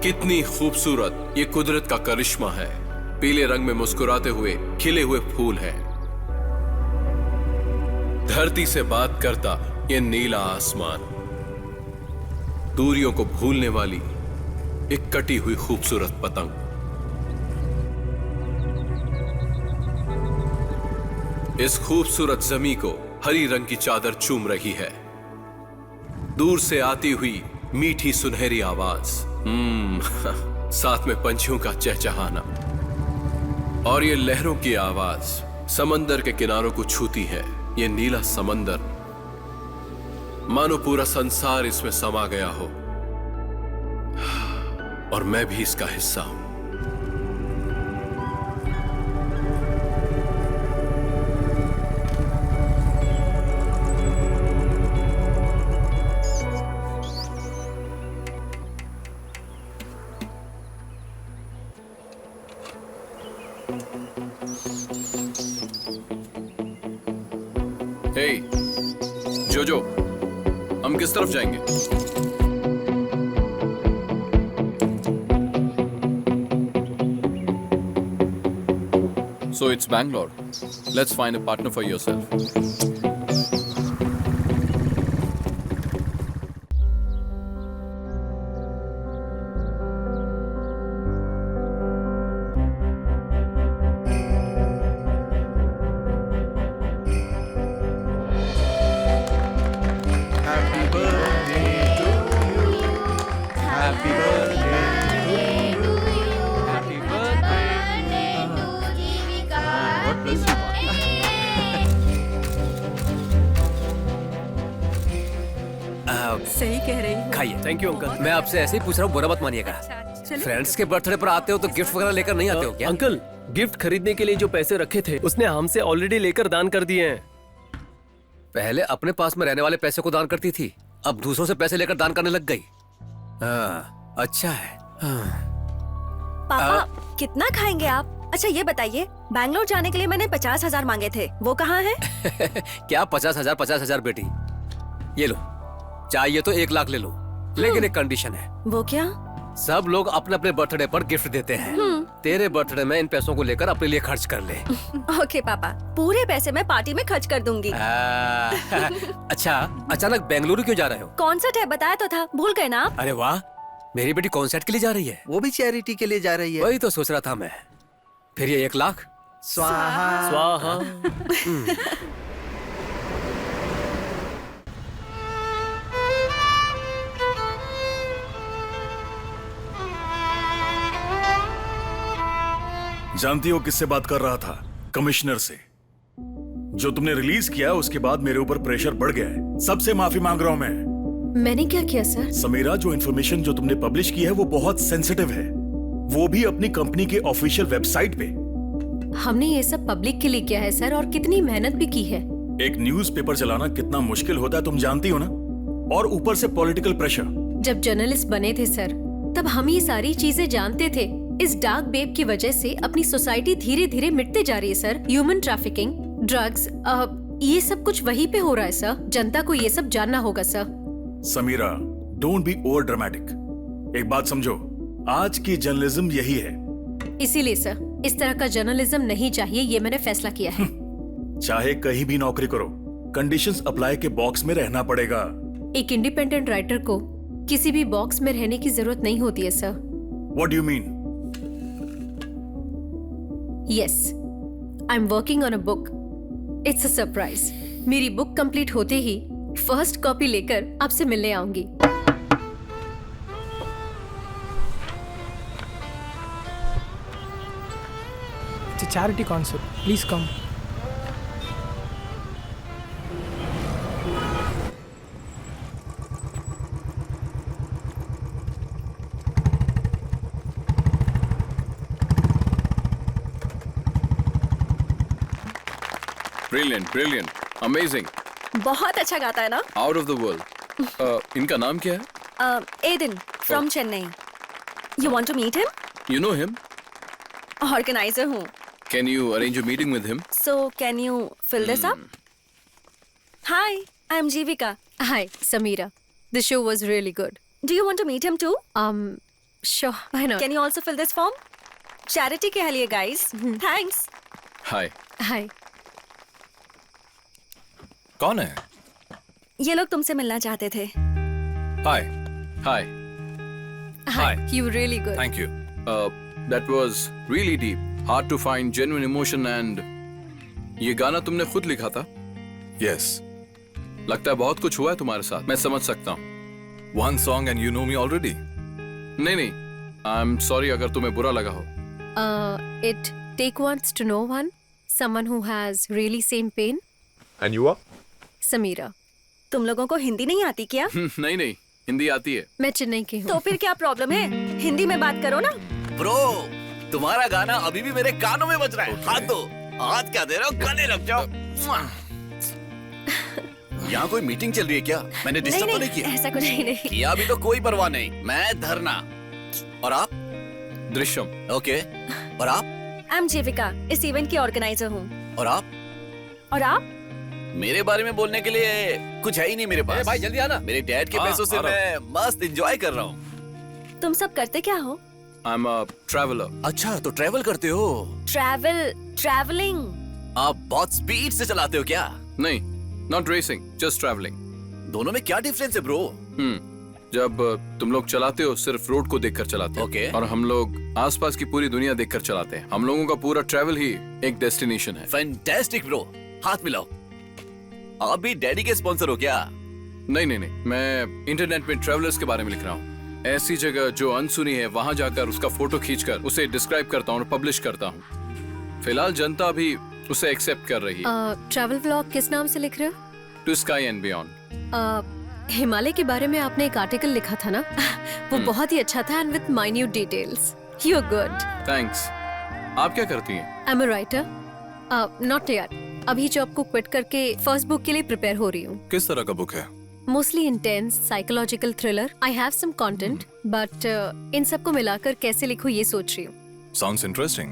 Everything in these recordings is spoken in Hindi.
कितनी खूबसूरत ये कुदरत का करिश्मा है। पीले रंग में मुस्कुराते हुए खिले हुए फूल हैं। धरती से बात करता ये नीला आसमान, दूरियों को भूलने वाली एक कटी हुई खूबसूरत पतंग। इस खूबसूरत जमी को हरी रंग की चादर चूम रही है। दूर से आती हुई मीठी सुनहरी आवाज, साथ में पंछियों का चहचहाना और ये लहरों की आवाज समंदर के किनारों को छूती है। ये नीला समंदर मानो पूरा संसार इसमें समा गया हो और मैं भी इसका हिस्सा हूं। हे जोजो, हम किस तरफ जाएंगे? So it's Bangalore. Let's find a partner for yourself. सही कह रही हूँ। खाइए। Thank you uncle. मैं आपसे ऐसे ही पूछ रहा हूँ, बुरा मत मानिएगा। फ्रेंड्स के बर्थडे पर आते हो तो गिफ्ट वगैरह लेकर नहीं आते हो क्या? अंकल, गिफ्ट खरीदने के लिए जो पैसे रखे थे उसने हमसे ऑलरेडी लेकर दान कर दिए हैं। पहले अपने पास में रहने वाले पैसे को दान करती थी, अब दूसरों से पैसे लेकर दान करने लग गई। अच्छा है। पापा कितना खाएंगे आप? अच्छा ये बताइए, बैंगलोर जाने के लिए मैंने 50,000 मांगे थे, वो कहाँ है? क्या 50,000 बेटी? ये लो, चाहिए तो 1 लाख ले लो, लेकिन एक कंडीशन है। वो क्या? सब लोग अपने अपने बर्थडे पर गिफ्ट देते हैं। तेरे बर्थडे में इन पैसों को लेकर अपने लिए खर्च कर ले। ओके पापा, पूरे पैसे मैं पार्टी में खर्च कर दूंगी। अच्छा, अचानक बेंगलुरु क्यों जा रहे हो? कॉन्सर्ट है, बताया तो था, भूल गए ना आप? अरे वाह, मेरी बेटी कॉन्सर्ट के लिए जा रही है। वो भी चैरिटी के लिए जा रही है। वही तो सोच रहा था मैं। फिर ये 1 लाख स्वाहा स्वाहा। जानती हो किससे बात कर रहा था? कमिश्नर से। जो तुमने रिलीज किया उसके बाद मेरे ऊपर प्रेशर बढ़ गया है। सबसे माफी मांग रहा हूं मैं। मैंने क्या किया सर? समीरा, जो इन्फॉर्मेशन जो तुमने पब्लिश की है वो बहुत सेंसिटिव है, वो भी अपनी कंपनी के ऑफिशियल वेबसाइट पे। हमने ये सब पब्लिक के लिए किया है सर, और कितनी मेहनत भी की है। एक न्यूज़पेपर चलाना कितना मुश्किल होता है तुम जानती हो ना, और ऊपर से पॉलिटिकल प्रेशर। जब जर्नलिस्ट बने थे सर, तब हम ये सारी चीजें जानते थे। इस डार्क वेब की वजह से अपनी सोसाइटी धीरे धीरे मिटते जा रही है सर। ह्यूमन ट्रैफिकिंग, ड्रग्स, ये सब कुछ वहीं पे हो रहा है सर। जनता को ये सब जानना होगा sir. Samira, don't be over dramatic. एक बात समझो, आज की जर्नलिज्म यही है। इसीलिए सर, इस तरह का जर्नलिज्म नहीं चाहिए, ये मैंने फैसला किया है। चाहे कहीं भी नौकरी करो, कंडीशंस अप्लाई के बॉक्स में रहना पड़ेगा। एक इंडिपेंडेंट राइटर को किसी भी बॉक्स में रहने की जरूरत नहीं होती है sir. What do you mean? Yes, I'm working on a book. It's a surprise. मेरी बुक कंप्लीट होते ही फर्स्ट कॉपी लेकर आपसे मिलने आऊंगी। It's a charity concert. Please come. Brilliant, brilliant, amazing. बहुत अच्छा गाता है ना? Out of the world. इनका नाम क्या है? Aidan from Chennai. You want to meet him? You know him? Organiser हूँ। Can you arrange a meeting with him? So can you fill this up? Hi, I'm Jivika. Hi, Samira. The show was really good. Do you want to meet him too? Sure, why not? Can you also fill this form? Charity के लिए गाइस। थैंक्स। हाय। हाय। कौन है? ये लोग तुमसे मिलना चाहते थे। Hi. Hi. Hi, you really good. Thank you. That was really deep. Hard to find genuine emotion and ये गाना तुमने खुद लिखा था? Yes. लगता है बहुत कुछ हुआ है तुम्हारे साथ। मैं समझ सकता हूँ। One song and you know me already. नहीं, I'm sorry अगर तुम्हें बुरा लगा हो। It take once to know one, someone who has really same pain. And you are? Samira. तुम लोगों को हिंदी नहीं आती क्या? नहीं, हिंदी आती है। मैं चेन्नई की हूँ। तो फिर क्या प्रॉब्लम है? हिंदी में बात करो ना। ब्रो, तुम्हारा गाना अभी भी मेरे कानों में बज रहा है। हाथ दो। हाथ क्या दे रहे हो? गले लग जाओ। यहाँ कोई मीटिंग चल रही है क्या? मैंने डिस्टर्ब तो नहीं किया? ऐसा कुछ नहीं। किया भी तो कोई परवाह नहीं। मैं धरना। और आप? दृश्यम। ओके। और आप? आई एम जीविका, इस इवेंट की ऑर्गेनाइजर हूँ। और आप? और आप? मेरे बारे में बोलने के लिए कुछ है ही नहीं मेरे पास। भाई जल्दी आना। मेरे डैड के पैसों से मैं मस्त एंजॉय कर रहा हूँ। तुम सब करते क्या हो? I'm a traveler. अच्छा, तो ट्रैवल करते हो? ट्रैवलिंग। आप बहुत स्पीड से चलाते हो क्या? नहीं, not racing, just traveling. दोनों में क्या डिफरेंस है ब्रो? जब तुम लोग चलाते हो सिर्फ रोड को देखकर चलाते हो। Okay. और हम लोग आसपास की पूरी दुनिया देखकर चलाते हैं। हम लोगों का पूरा ट्रैवल ही एक डेस्टिनेशन है। फैंटास्टिक ब्रो, हाथ मिलाओ। आप भी डैडी के स्पॉन्सर हो क्या? नहीं, मैं इंटरनेट में ट्रैवलर्स के बारे में लिख रहा हूँ। ऐसी जगह जो अनसुनी है वहां जाकर उसका फोटो खींचकर उसे डिस्क्राइब करता हूँ और पब्लिश करता हूँ। फिलहाल जनता भी उसे एक्सेप्ट कर रही है। ट्रैवल व्लॉग किस नाम से लिख रहे हो? To sky and beyond. Himalaya के बारे में आपने एक आर्टिकल लिखा था ना? वो बहुत ही अच्छा था and with minute details. You are good. Thanks. आप क्या करती हैं? I am a writer. Not यार, अभी जॉब को क्विट करके फर्स्ट बुक के लिए प्रिपेयर हो रही हूँ। किस तरह का बुक है? Mostly intense psychological thriller. I have some content but इन सबको मिलाकर कैसे लिखूं ये सोच रही हूँ। Sounds interesting.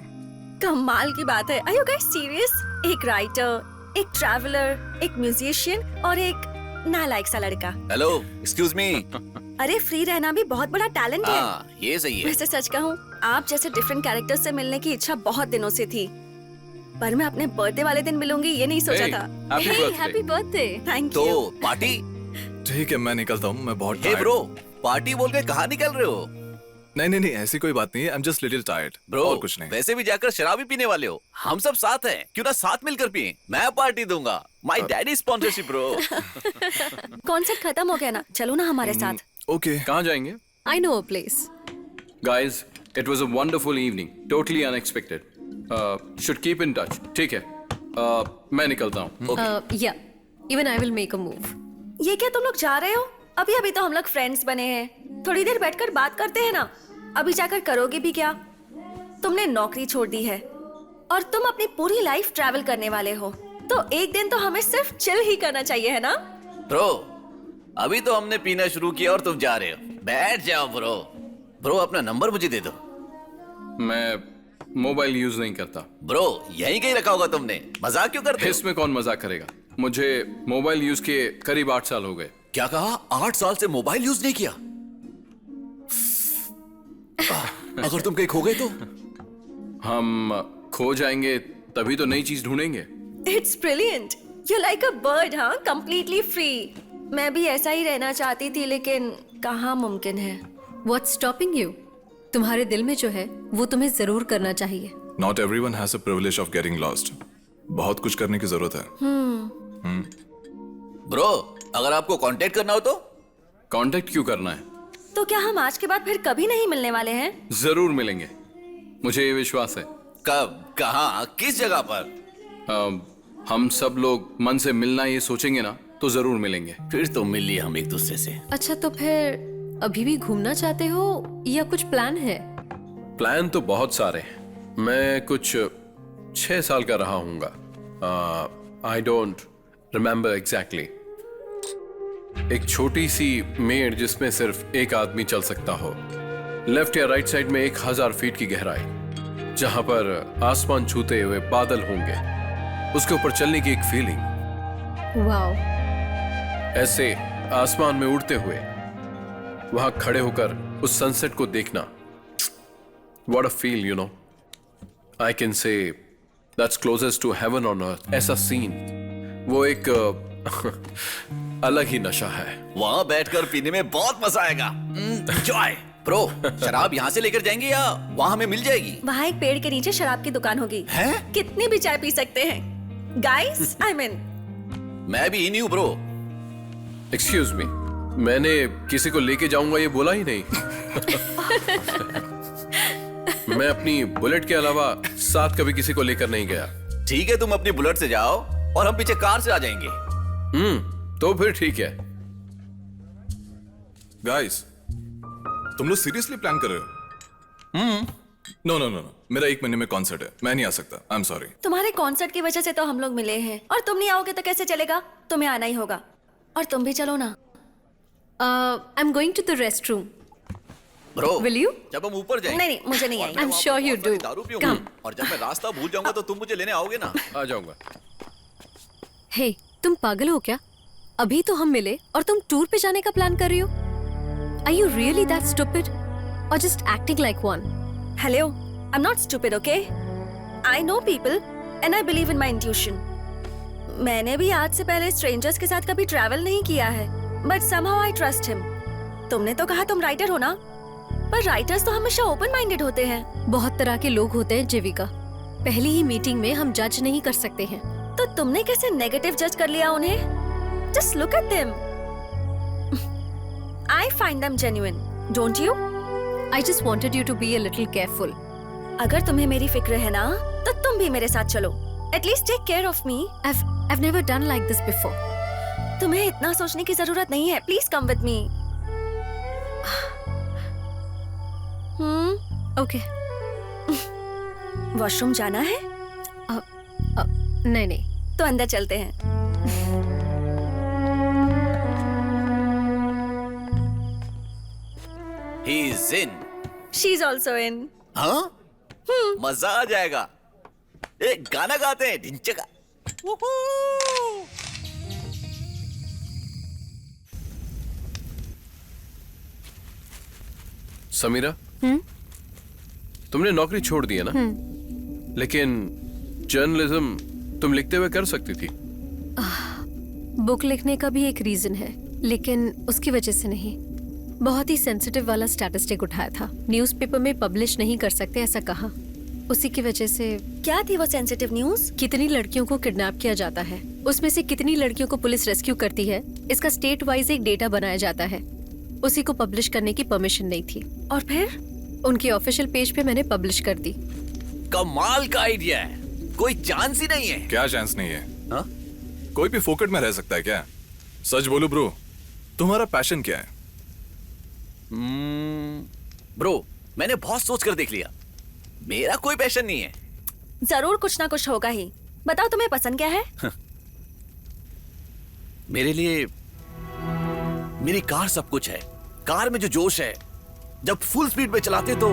कमाल की बात है। Are you guys serious? एक राइटर, एक ट्रैवलर, एक म्यूजिशियन और एक नालायक सा लड़का। Hello, excuse me. अरे फ्री रहना भी बहुत बड़ा टैलेंट है। हाँ, ये सही है। वैसे सच कहूँ, आप जैसे डिफरेंट कैरेक्टर्स से मिलने की इच्छा बहुत दिनों से थी, पर मैं अपने बर्थडे वाले दिन मिलूंगी ये नहीं सोचा था। Happy birthday. Thank you. तो पार्टी? ठीक है, मैं निकलता हूँ। मैं बहुत हे tired- ब्रो, पार्टी बोल के कहाँ निकल रहे हो? नहीं, ऐसी कोई बात नहीं है। I'm just little tired. Bro, और कुछ नहीं। वैसे भी जाकर शराब ही पीने वाले हो। हम सब साथ हैं, क्यों ना साथ मिलकर पिए? मैं पार्टी दूंगा। My daddy sponsorship bro. Concert खत्म हो गया ना, चलो ना हमारे साथ। Okay. कहाँ जाएंगे? I know a place. Guys, it was a wonderful evening. Totally unexpected. Should keep in touch. ठीक है। मैं निकलता हूँ। या even I will make a move. ये क्या तुम लोग जा रहे हो? अभी तो हम लोग फ्रेंड्स बने हैं। थोड़ी देर बैठकर बात करते हैं ना। अभी जाकर करोगे भी क्या? तुमने नौकरी छोड़ दी है और तुम अपनी पूरी लाइफ ट्रैवल करने वाले हो, तो एक दिन तो हमें सिर्फ चिल ही करना चाहिए, है ना? ब्रो, अभी तो हमने पीना शुरू किया और तुम जा रहे हो। बैठ जाओ ब्रो। ब्रो, अपना नंबर मुझे दे दो। मैं मोबाइल यूज नहीं करता। ब्रो, यहीं कहीं रखा होगा तुमने। मजाक क्यों करते हो? इसमें कौन मजाक करेगा? मुझे मोबाइल यूज के करीब 8 साल हो गए। क्या कहा? 8 साल से मोबाइल यूज नहीं किया? अगर तुम कहीं खो गए तो? हम खो जाएंगे तभी तो नई चीज ढूंढेंगे। It's brilliant. You like a bird, हाँ, कंप्लीटली फ्री। मैं भी ऐसा ही रहना चाहती थी, लेकिन कहाँ मुमकिन है। What's stopping you? तुम्हारे दिल में जो है वो तुम्हें जरूर करना चाहिए। Not everyone has a privilege of getting lost. बहुत कुछ करने की जरूरत है। ब्रो, अगर आपको कांटेक्ट करना हो तो? कांटेक्ट क्यों करना है? तो क्या हम आज के बाद फिर कभी नहीं मिलने वाले हैं? जरूर मिलेंगे, मुझे ये विश्वास है। कब, कहाँ, किस जगह पर? हम सब लोग मन से मिलना ये सोचेंगे ना तो जरूर मिलेंगे। फिर तो मिल लिए हम एक दूसरे से। अच्छा, तो फिर अभी भी घूमना चाहते हो या कुछ प्लान है? प्लान तो बहुत सारे हैं। मैं कुछ 6 साल का रहा हूँगा। I don't remember exactly. एक छोटी सी मेड़ जिसमें सिर्फ एक आदमी चल सकता हो, लेफ्ट या राइट साइड में 1000 फीट की गहराई, जहां पर आसमान छूते हुए बादल होंगे, उसके ऊपर चलने की एक फीलिंग। वाओ। ऐसे आसमान में उड़ते हुए वहां खड़े होकर उस सनसेट को देखना What a feel, you know. I can say that's closest to heaven on earth. ऐसा सीन, वो एक अलग ही नशा है। वहाँ बैठकर पीने में बहुत मजा आएगा। एंजॉय। ब्रो, शराब यहाँ से लेकर जाएंगे या वहाँ हमें मिल जाएगी? वहाँ एक पेड़ के नीचे शराब की दुकान होगी। हैं? कितनी भी चाय पी सकते हैं। Guys, I mean. मैं भी इन हूँ ब्रो। Excuse me, मैंने किसी को लेके जाऊंगा ये बोला ही नहीं। मैं अपनी बुलेट के अलावा साथ कभी किसी को लेकर नहीं गया। ठीक है, तुम अपनी बुलेट से जाओ और हम पीछे कार से आ जाएंगे। तो फिर ठीक है। गाइस, तुम लोग सीरियसली प्लान कर रहे हो? नो नो नो नो, मेरा 1 महीने में कॉन्सर्ट है, मैं नहीं आ सकता। I am sorry. तुम्हारे कॉन्सर्ट की वजह से तो हम लोग मिले हैं, और तुम नहीं आओगे तो कैसे चलेगा? तुम्हें आना ही होगा। और तुम भी चलो ना। I am going to the rest room. Bro, Will you? जब हम ऊपर जाएंगे। नहीं, मुझे नहीं आएगी। I'm sure you do. दारू पीऊंगा। Come. और जब मैं रास्ता भूल जाऊंगा तो तुम मुझे लेने आओगे ना? आ जाऊंगा। हे, तुम पागल हो क्या? अभी तो हम मिले और तुम टूर पे जाने का प्लान कर रही हो? Are you really that stupid? Or just acting like one? Hello, I'm not stupid, okay? I know people and I believe in my intuition. मैंने भी आज से पहले स्ट्रेंजर्स के साथ कभी ट्रैवल नहीं किया है, but somehow I trust him. तुमने तो कहा तुम राइटर हो ना? पर राइटर्स तो हमेशा ओपन माइंडेड होते हैं। बहुत तरह के लोग होते हैं जीविका। पहली ही मीटिंग में हम जज नहीं कर सकते हैं। तो तुमने कैसे नेगेटिव जज कर लिया उन्हें? Just look at them. I find them genuine, don't you? I just wanted you to be a little careful. अगर तुम्हें मेरी फिक्र है ना, तो तुम भी मेरे साथ चलो। At least take care of me. I've never done like this before. तुम्हें इतना सोचने की जरूरत नहीं है। Please come with me. Okay. Washroom जाना है? नहीं नहीं। तो अंदर चलते हैं। He is in. She's also in. हाँ? मजा आ जाएगा। एक गाना गाते हैं, ढिंचका। समीरा, तुमने नौकरी छोड़ दी है ना? लेकिन जर्नलिज्म तुम लिखते हुए कर सकती थी। बुक लिखने का भी एक रीजन है, लेकिन उसकी वजह से नहीं। बहुत ही सेंसिटिव वाला स्टैटिस्टिक उठाया था। न्यूज़पेपर में पब्लिश नहीं कर सकते ऐसा कहा। उसी की वजह से। क्या थी वो सेंसिटिव न्यूज़? कितनी लड़कियों को किडनैप किया जाता है, उसमें से कितनी लड़कियों को पुलिस रेस्क्यू करती है, इसका स्टेट वाइज एक डेटा बनाया जाता है। उसी को पब्लिश करने की परमिशन नहीं थी। और फिर उनके ऑफिशियल पेज पे मैंने पब्लिश कर दी। कमाल का आइडिया है। कोई चांस ही नहीं है। क्या चांस नहीं है? हाँ? कोई भी फोकट में रह सकता है क्या? सच बोलो ब्रो, तुम्हारा पैशन क्या है? ब्रो, मैंने बहुत सोच कर देख लिया। मेरा कोई पैशन नहीं है। जरूर कुछ ना कुछ होगा ही। बताओ तुम्हें पसंद क्या है? मेरे लिए मेरी कार सब कुछ है। कार में जो जोश है, जब फुल स्पीड पे चलाते तो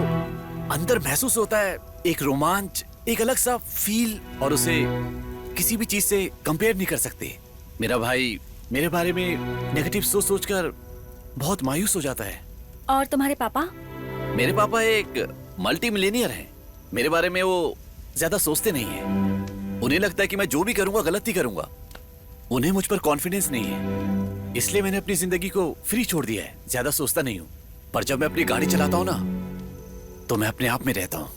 अंदर महसूस होता है एक रोमांच, एक अलग सा फील, और उसे किसी भी चीज से कंपेयर नहीं कर सकते। मेरा भाई मेरे बारे में नेगेटिव सोच सोचकर बहुत मायूस हो जाता है। और तुम्हारे पापा? मेरे पापा एक मल्टी मिलियनियर हैं। मेरे बारे में वो ज्यादा सोचते नहीं हैं। उन्हें लगता है कि मैं जो भी करूंगा गलत ही करूंगा। उन्हें मुझ पर कॉन्फिडेंस नहीं है, इसलिए मैंने अपनी जिंदगी को फ्री छोड़ दिया है। ज्यादा सोचता नहीं हूँ। पर जब मैं अपनी गाड़ी चलाता हूँ ना, तो मैं अपने आप में रहता हूँ।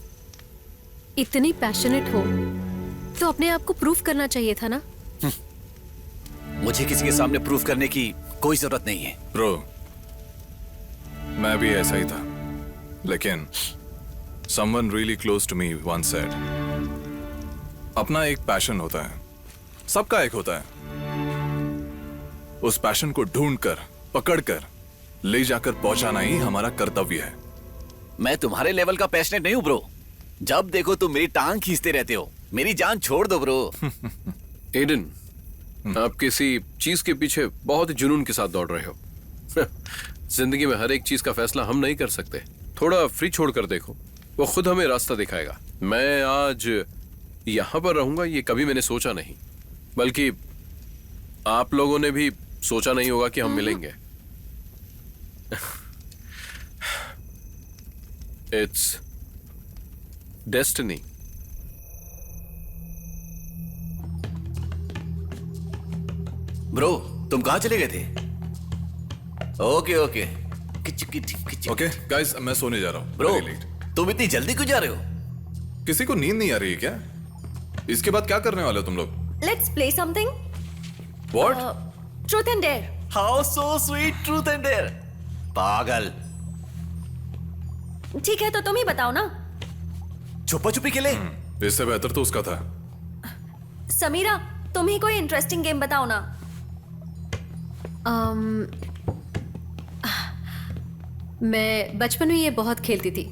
इतनी पैशनेट हो तो अपने आप को प्रूफ करना चाहिए था ना। मुझे किसी के सामने प्रूफ करने की कोई जरूरत नहीं है। ब्रो, मैं भी ऐसा ही था, लेकिन someone really close to me once said, अपना एक पैशन होता है, सबका एक होता है। उस पैशन को ढूंढकर, पकड़कर, ले जाकर पहुंचाना ही हमारा कर्तव्य है। मैं तुम्हारे लेवल का पैशनेट नहीं हूं ब्रो। जब देखो तुम मेरी टांग खींचते रहते हो। मेरी जान छोड़ दो ब्रो। एडन, आप किसी चीज के पीछे बहुत ही जुनून के साथ दौड़ रहे हो। जिंदगी में हर एक चीज का फैसला हम नहीं कर सकते। थोड़ा फ्री छोड़कर देखो, वो खुद हमें रास्ता दिखाएगा। मैं आज यहां पर रहूंगा ये कभी मैंने सोचा नहीं, बल्कि आप लोगों ने भी सोचा नहीं होगा कि हम मिलेंगे। डेस्टिनी। ब्रो, तुम कहाँ चले गए थे? Okay okay. ओके गाइस, मैं सोने जा रहा हूँ। Bro, Very late। तुम इतनी जल्दी क्यों जा रहे हो? किसी को नींद नहीं आ रही है क्या? इसके बाद क्या करने वाले हो तुम लोग? Let's play something. What? Truth and dare. How so sweet, truth and dare. पागल। ठीक है, तो तुम ही बताओ ना। छुपा छुपी के लिए? इससे बेहतर तो उसका था। समीरा, तुम ही कोई इंटरेस्टिंग गेम बताओ ना। मैं बचपन में ये बहुत खेलती थी।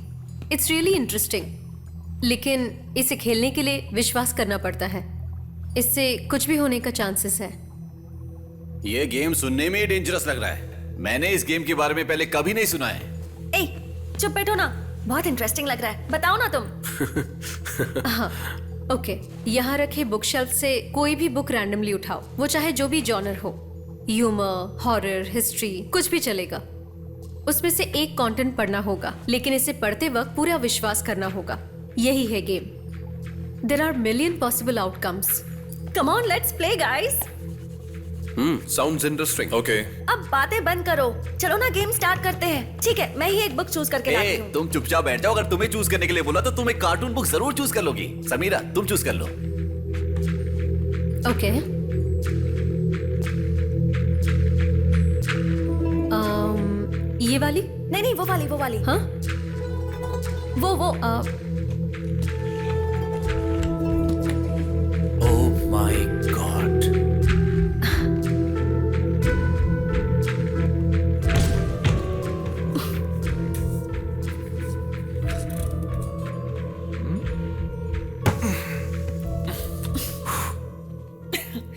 इट्स रियली इंटरेस्टिंग, लेकिन इसे खेलने के लिए विश्वास करना पड़ता है। इससे कुछ भी होने का चांसेस है। ये गेम सुनने में ही डेंजरस लग रहा है। मैंने इस गेम के बारे में पहले कभी नहीं सुना है। ए, चुप बैठो ना, बहुत इंटरेस्टिंग लग रहा है, बताओ ना तुम। हाँ, ओके। यहाँ रखे बुक शेल्फ से कोई भी बुक रैंडमली उठाओ, वो चाहे जो भी जॉनर हो, ह्यूमर, हॉरर, हिस्ट्री, कुछ भी चलेगा। उसमें से एक कंटेंट पढ़ना होगा, लेकिन इसे पढ़ते वक्त पूरा विश्वास करना होगा। यही है game. There are million possible outcomes. Come on, let's play guys. Sounds interesting. Okay. अब बातें बंद करो, चलो ना गेम स्टार्ट करते हैं। ठीक है, मैं ही एक बुक चूज करके लाती हूँ। तुम चुपचाप बैठ जाओ। अगर तुम्हें चूज करने के लिए बोला तो तुम एक कार्टून बुक जरूर चूज कर लोगी। समीरा, तुम चूज कर लो। ओके। ये वाली? नहीं नहीं, वो वाली, वो वाली। हाँ, वो oh my god.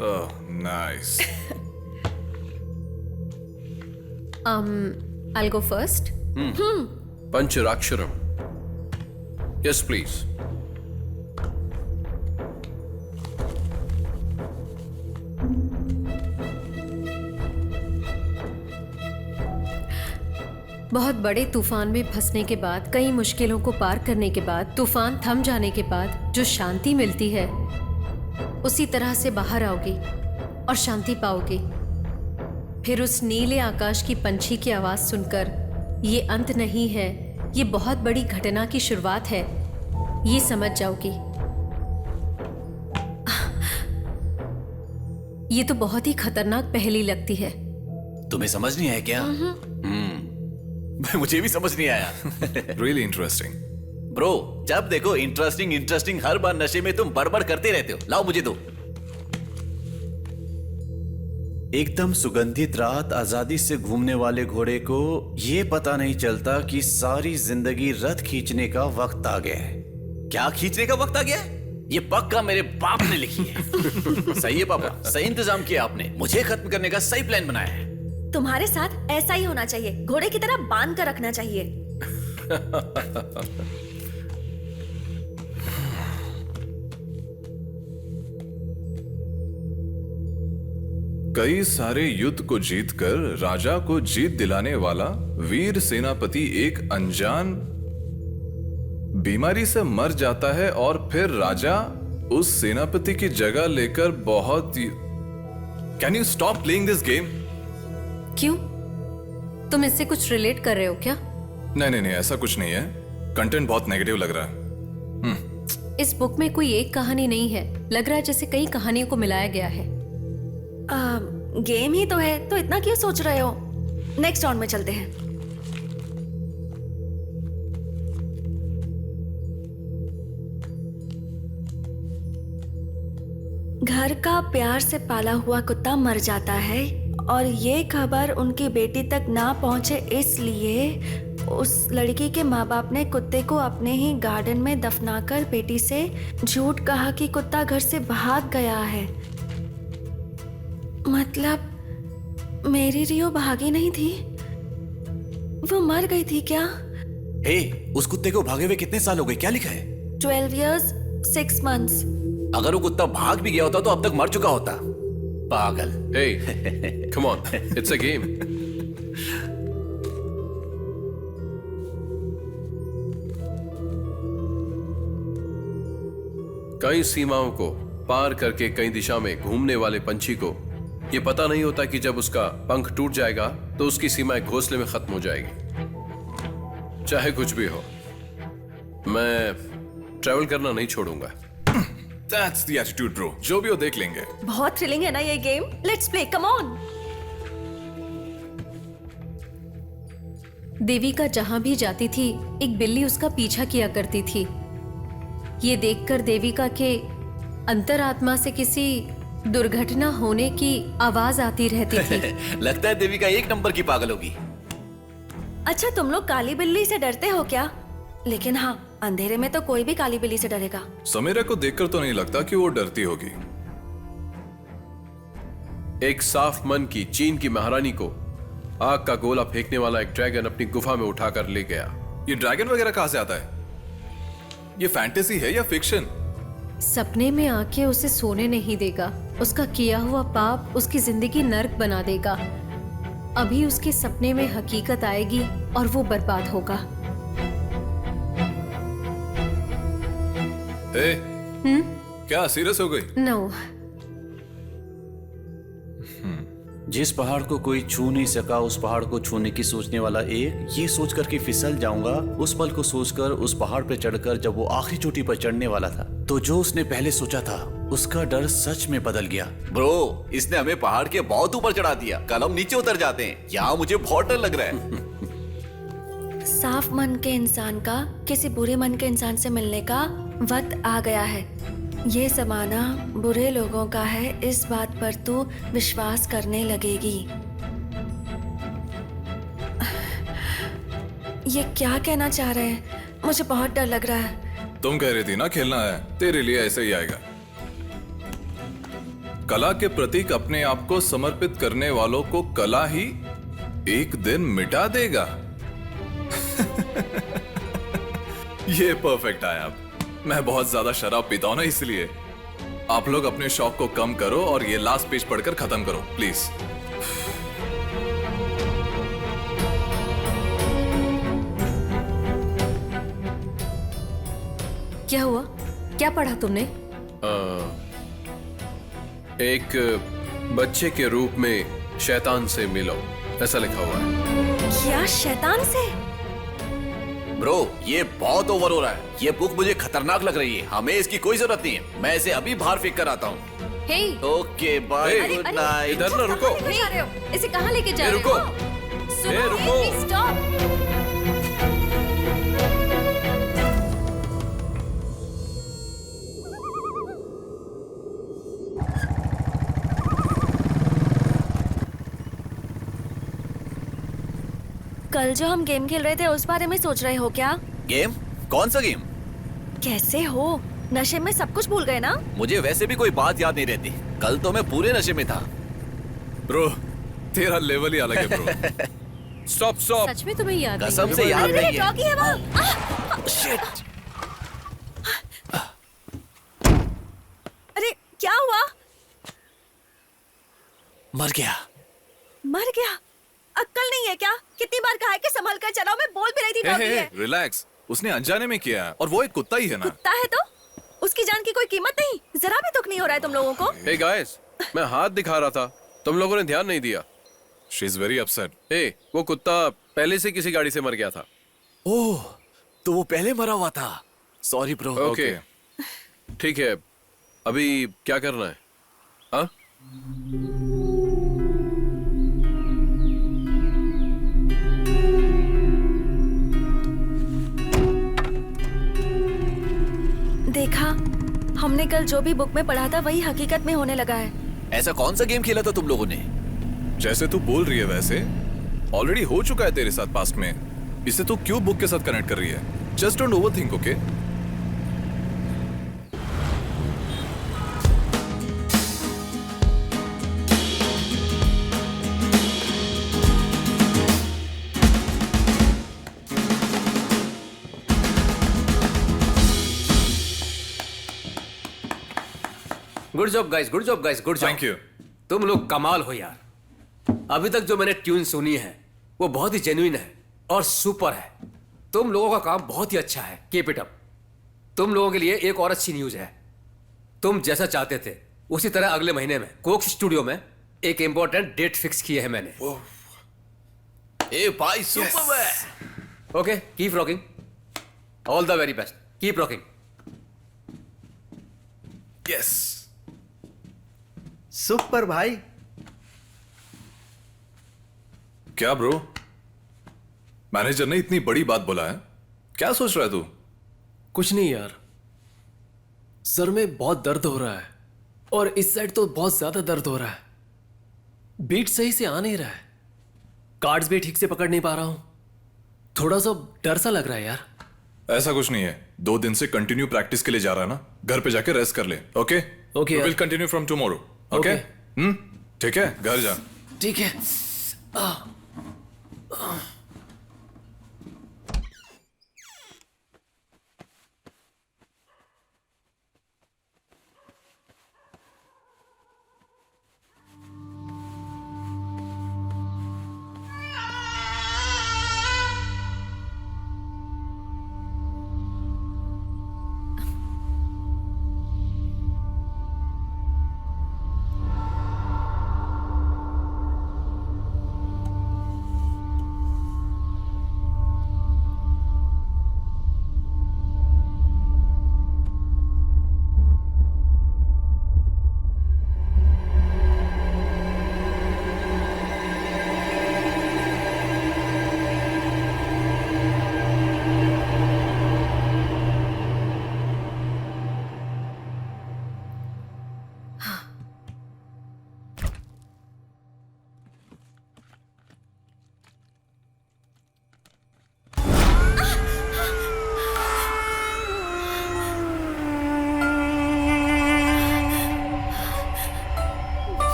Oh, nice. I'll go first. पंचराक्षरम। Yes please. बहुत बड़े तूफान में फंसने के बाद, कई मुश्किलों को पार करने के बाद, तूफान थम जाने के बाद जो शांति मिलती है, उसी तरह से बाहर आओगी और शांति पाओगी। फिर उस नीले आकाश की पंछी की आवाज सुनकर, ये अंत नहीं है, ये बहुत बड़ी घटना की शुरुआत है, ये समझ जाओगी। ये तो बहुत ही खतरनाक पहेली लगती है। तुम्हें समझ नहीं आया क्या? मुझे भी समझ नहीं आया। Really interesting. ब्रो, जब देखो इंटरेस्टिंग इंटरेस्टिंग, हर बार नशे में तुम बड़बड़ करते रहते हो। लाओ मुझे दो। एकदम सुगंधित रात, आजादी से घूमने वाले घोड़े को ये पता नहीं चलता कि सारी जिंदगी रथ खींचने का वक्त आ गया है। क्या खींचने का वक्त आ गया है? ये पक्का मेरे बाप ने लिखी है। सही है पापा, सही इंतजाम किया आपने। मुझे खत्म करने का सही प्लान बनाया है। तुम्हारे साथ ऐसा ही होना चाहिए, घोड़े की तरह बांध कर रखना चाहिए। कई सारे युद्ध को जीतकर राजा को जीत दिलाने वाला वीर सेनापति एक अनजान बीमारी से मर जाता है और फिर राजा उस सेनापति की जगह लेकर बहुत। Can you stop playing this game? क्यों? तुम इससे कुछ रिलेट कर रहे हो क्या? नहीं नहीं नहीं, ऐसा कुछ नहीं है। कंटेंट बहुत नेगेटिव लग रहा है। इस बुक में कोई एक कहानी नहीं है, लग रहा है जैसे कई कहानियों को मिलाया गया है। गेम ही तो है, तो इतना क्यों सोच रहे हो? नेक्स्ट राउंड में चलते हैं। घर का प्यार से पाला हुआ कुत्ता मर जाता है और ये खबर उनकी बेटी तक ना पहुंचे, इसलिए उस लड़की के माँ बाप ने कुत्ते को अपने ही गार्डन में दफनाकर बेटी से झूठ कहा कि कुत्ता घर से भाग गया है। मतलब मेरी रियो भागी नहीं थी, वो मर गई थी क्या? उस कुत्ते को भागे हुए कितने साल हो गए? क्या लिखा है? 12 years 6 months। अगर वो कुत्ता भाग भी गया होता तो अब तक मर चुका होता। पागल। Hey, come on, it's a game. कई सीमाओं को पार करके कई दिशा में घूमने वाले पंछी को यह पता नहीं होता कि जब उसका पंख टूट जाएगा तो उसकी सीमाएं घोंसले में खत्म हो जाएगी। चाहे कुछ भी हो, मैं ट्रैवल करना नहीं छोड़ूंगा। That's the attitude, bro. जो भी हो देख लेंगे। बहुत थ्रिलिंग है ना ये game. Let's play, come on. Devika जहां भी जाती थी एक बिल्ली उसका पीछा किया करती थी। ये देखकर देविका के अंतरात्मा से किसी दुर्घटना होने की आवाज आती रहती थी। लगता है देविका एक नंबर की पागल होगी। अच्छा, तुम लोग काली बिल्ली से डरते हो क्या? लेकिन हाँ, अंधेरे में तो कोई भी काली बिल्ली से डरेगा। समीरा को देखकर तो नहीं लगता कि वो डरती होगी। एक साफ मन की चीन की महारानी को आग का गोला फेंकने वाला एक ड्रैगन अपनी गुफा में उठाकर ले गया। ये ड्रैगन वगैरह कहां से आता है? ये फैंटेसी है या फिक्शन? सपने में आके उसे सोने नहीं देगा। उसका किया हुआ पाप उसकी जिंदगी नर्क बना देगा। अभी उसके सपने में हकीकत आएगी और वो बर्बाद होगा। क्या सीरियस हो गई? नो। जिस पहाड़ को कोई छू नहीं सका उस पहाड़ को छूने की सोचने वाला एक, ये सोच कर के फिसल जाऊंगा उस पल को सोचकर उस पहाड़ पे चढ़कर जब वो आखिरी चोटी पर चढ़ने वाला था तो जो उसने पहले सोचा था उसका डर सच में बदल गया। ब्रो, इसने हमें पहाड़ के बहुत ऊपर चढ़ा दिया। कल हम नीचे उतर जाते हैं। यहाँ मुझे बहुत डर लग रहा है। साफ मन के इंसान का किसी बुरे मन के इंसान से मिलने का वक्त आ गया है। ये जमाना बुरे लोगों का है, इस बात पर तू विश्वास करने लगेगी। ये क्या कहना चाह रहे हैं? मुझे बहुत डर लग रहा है। तुम कह रही थी ना खेलना है, तेरे लिए ऐसे ही आएगा। कला के प्रतीक अपने आप को समर्पित करने वालों को कला ही एक दिन मिटा देगा। ये परफेक्ट आया। मैं बहुत ज्यादा शराब पीता हूं ना, इसलिए आप लोग अपने शौक को कम करो और ये लास्ट पेज पढ़कर खत्म करो प्लीज। क्या हुआ? क्या पढ़ा तुमने? एक बच्चे के रूप में शैतान से मिलो, ऐसा लिखा हुआ है। क्या शैतान से? ब्रो, ये बहुत ओवर हो रहा है। ये बुक मुझे खतरनाक लग रही है। हमें इसकी कोई जरूरत नहीं है। मैं इसे अभी बाहर फेंक कर आता हूँ। हे, ओके बाय, गुड नाइट। इधर ना रुको। इसे कहाँ लेके जा रहे हो? रुको। स्टॉप। कल जो हम गेम खेल रहे थे उस बारे में सोच रहे हो क्या? गेम? कौन सा गेम? कैसे हो? नशे में सब कुछ भूल गए ना? मुझे वैसे भी कोई बात याद नहीं रहती। कल तो मैं पूरे नशे में था। ब्रो, तेरा लेवल ही अलग है ब्रो। Stop stop. सच में तुम्हें याद नहीं? कसम से याद नहीं है। डॉगी है वो। शिट। अरे क्या हुआ? मर गया। मर गया? अक्ल नहीं है क्या? कितनी बार कहा है कि संभल कर चलाओ। मैं बोल भी रही थी डॉगी है। रिलैक्स, उसने अनजाने में किया है और वो एक कुत्ता ही है ना। कुत्ता है तो उसकी जान की कोई कीमत नहीं। जरा भी दुख नहीं हो रहा है तुम लोगों को? हे गाइस, मैं हाथ दिखा रहा था, तुम लोगों ने ध्यान नहीं दिया। She is very upset. Hey, वो कुत्ता पहले से किसी गाड़ी से मर गया था। ओह, तो वो पहले मरा हुआ था। Sorry bro. ओके, ठीक है। अभी क्या करना है? हाँ? देखा, हमने कल जो भी बुक में पढ़ा था वही हकीकत में होने लगा है। ऐसा कौन सा गेम खेला था तुम लोगों ने? जैसे तू बोल रही है वैसे ऑलरेडी हो चुका है तेरे साथ पास्ट में। इसे तू क्यों बुक के साथ कनेक्ट कर रही है? Just don't overthink, okay? Good job guys, good job guys, good job. Thank you. तुम लोग कमाल हो यार। अभी तक जो मैंने ट्यून सुनी है वो बहुत ही जेन्युइन है और सुपर है। तुम लोगों का काम बहुत ही अच्छा है। Keep it up. तुम लोगों के लिए एक और अच्छी न्यूज है। तुम जैसा चाहते थे उसी तरह अगले महीने में कोक्स स्टूडियो में एक इंपॉर्टेंट डेट फिक्स की है मैंने। ए भाई सुपर है। Okay, keep rocking. All the very best, keep rocking. Yes. Super भाई। क्या ब्रो, मैनेजर ने इतनी बड़ी बात बोला है, क्या सोच रहा है तू? कुछ नहीं यार, सर में बहुत दर्द हो रहा है और इस साइड तो बहुत ज्यादा दर्द हो रहा है। बीट सही से आ नहीं रहा है, कार्ड्स भी ठीक से पकड़ नहीं पा रहा हूं। थोड़ा सा डर सा लग रहा है यार। ऐसा कुछ नहीं है, 2 दिन से कंटिन्यू प्रैक्टिस के लिए जा रहा है ना, घर पे जाके रेस्ट कर ले। Okay okay, will continue from tomorrow. Okay, ठीक है, घर जा। ठीक है।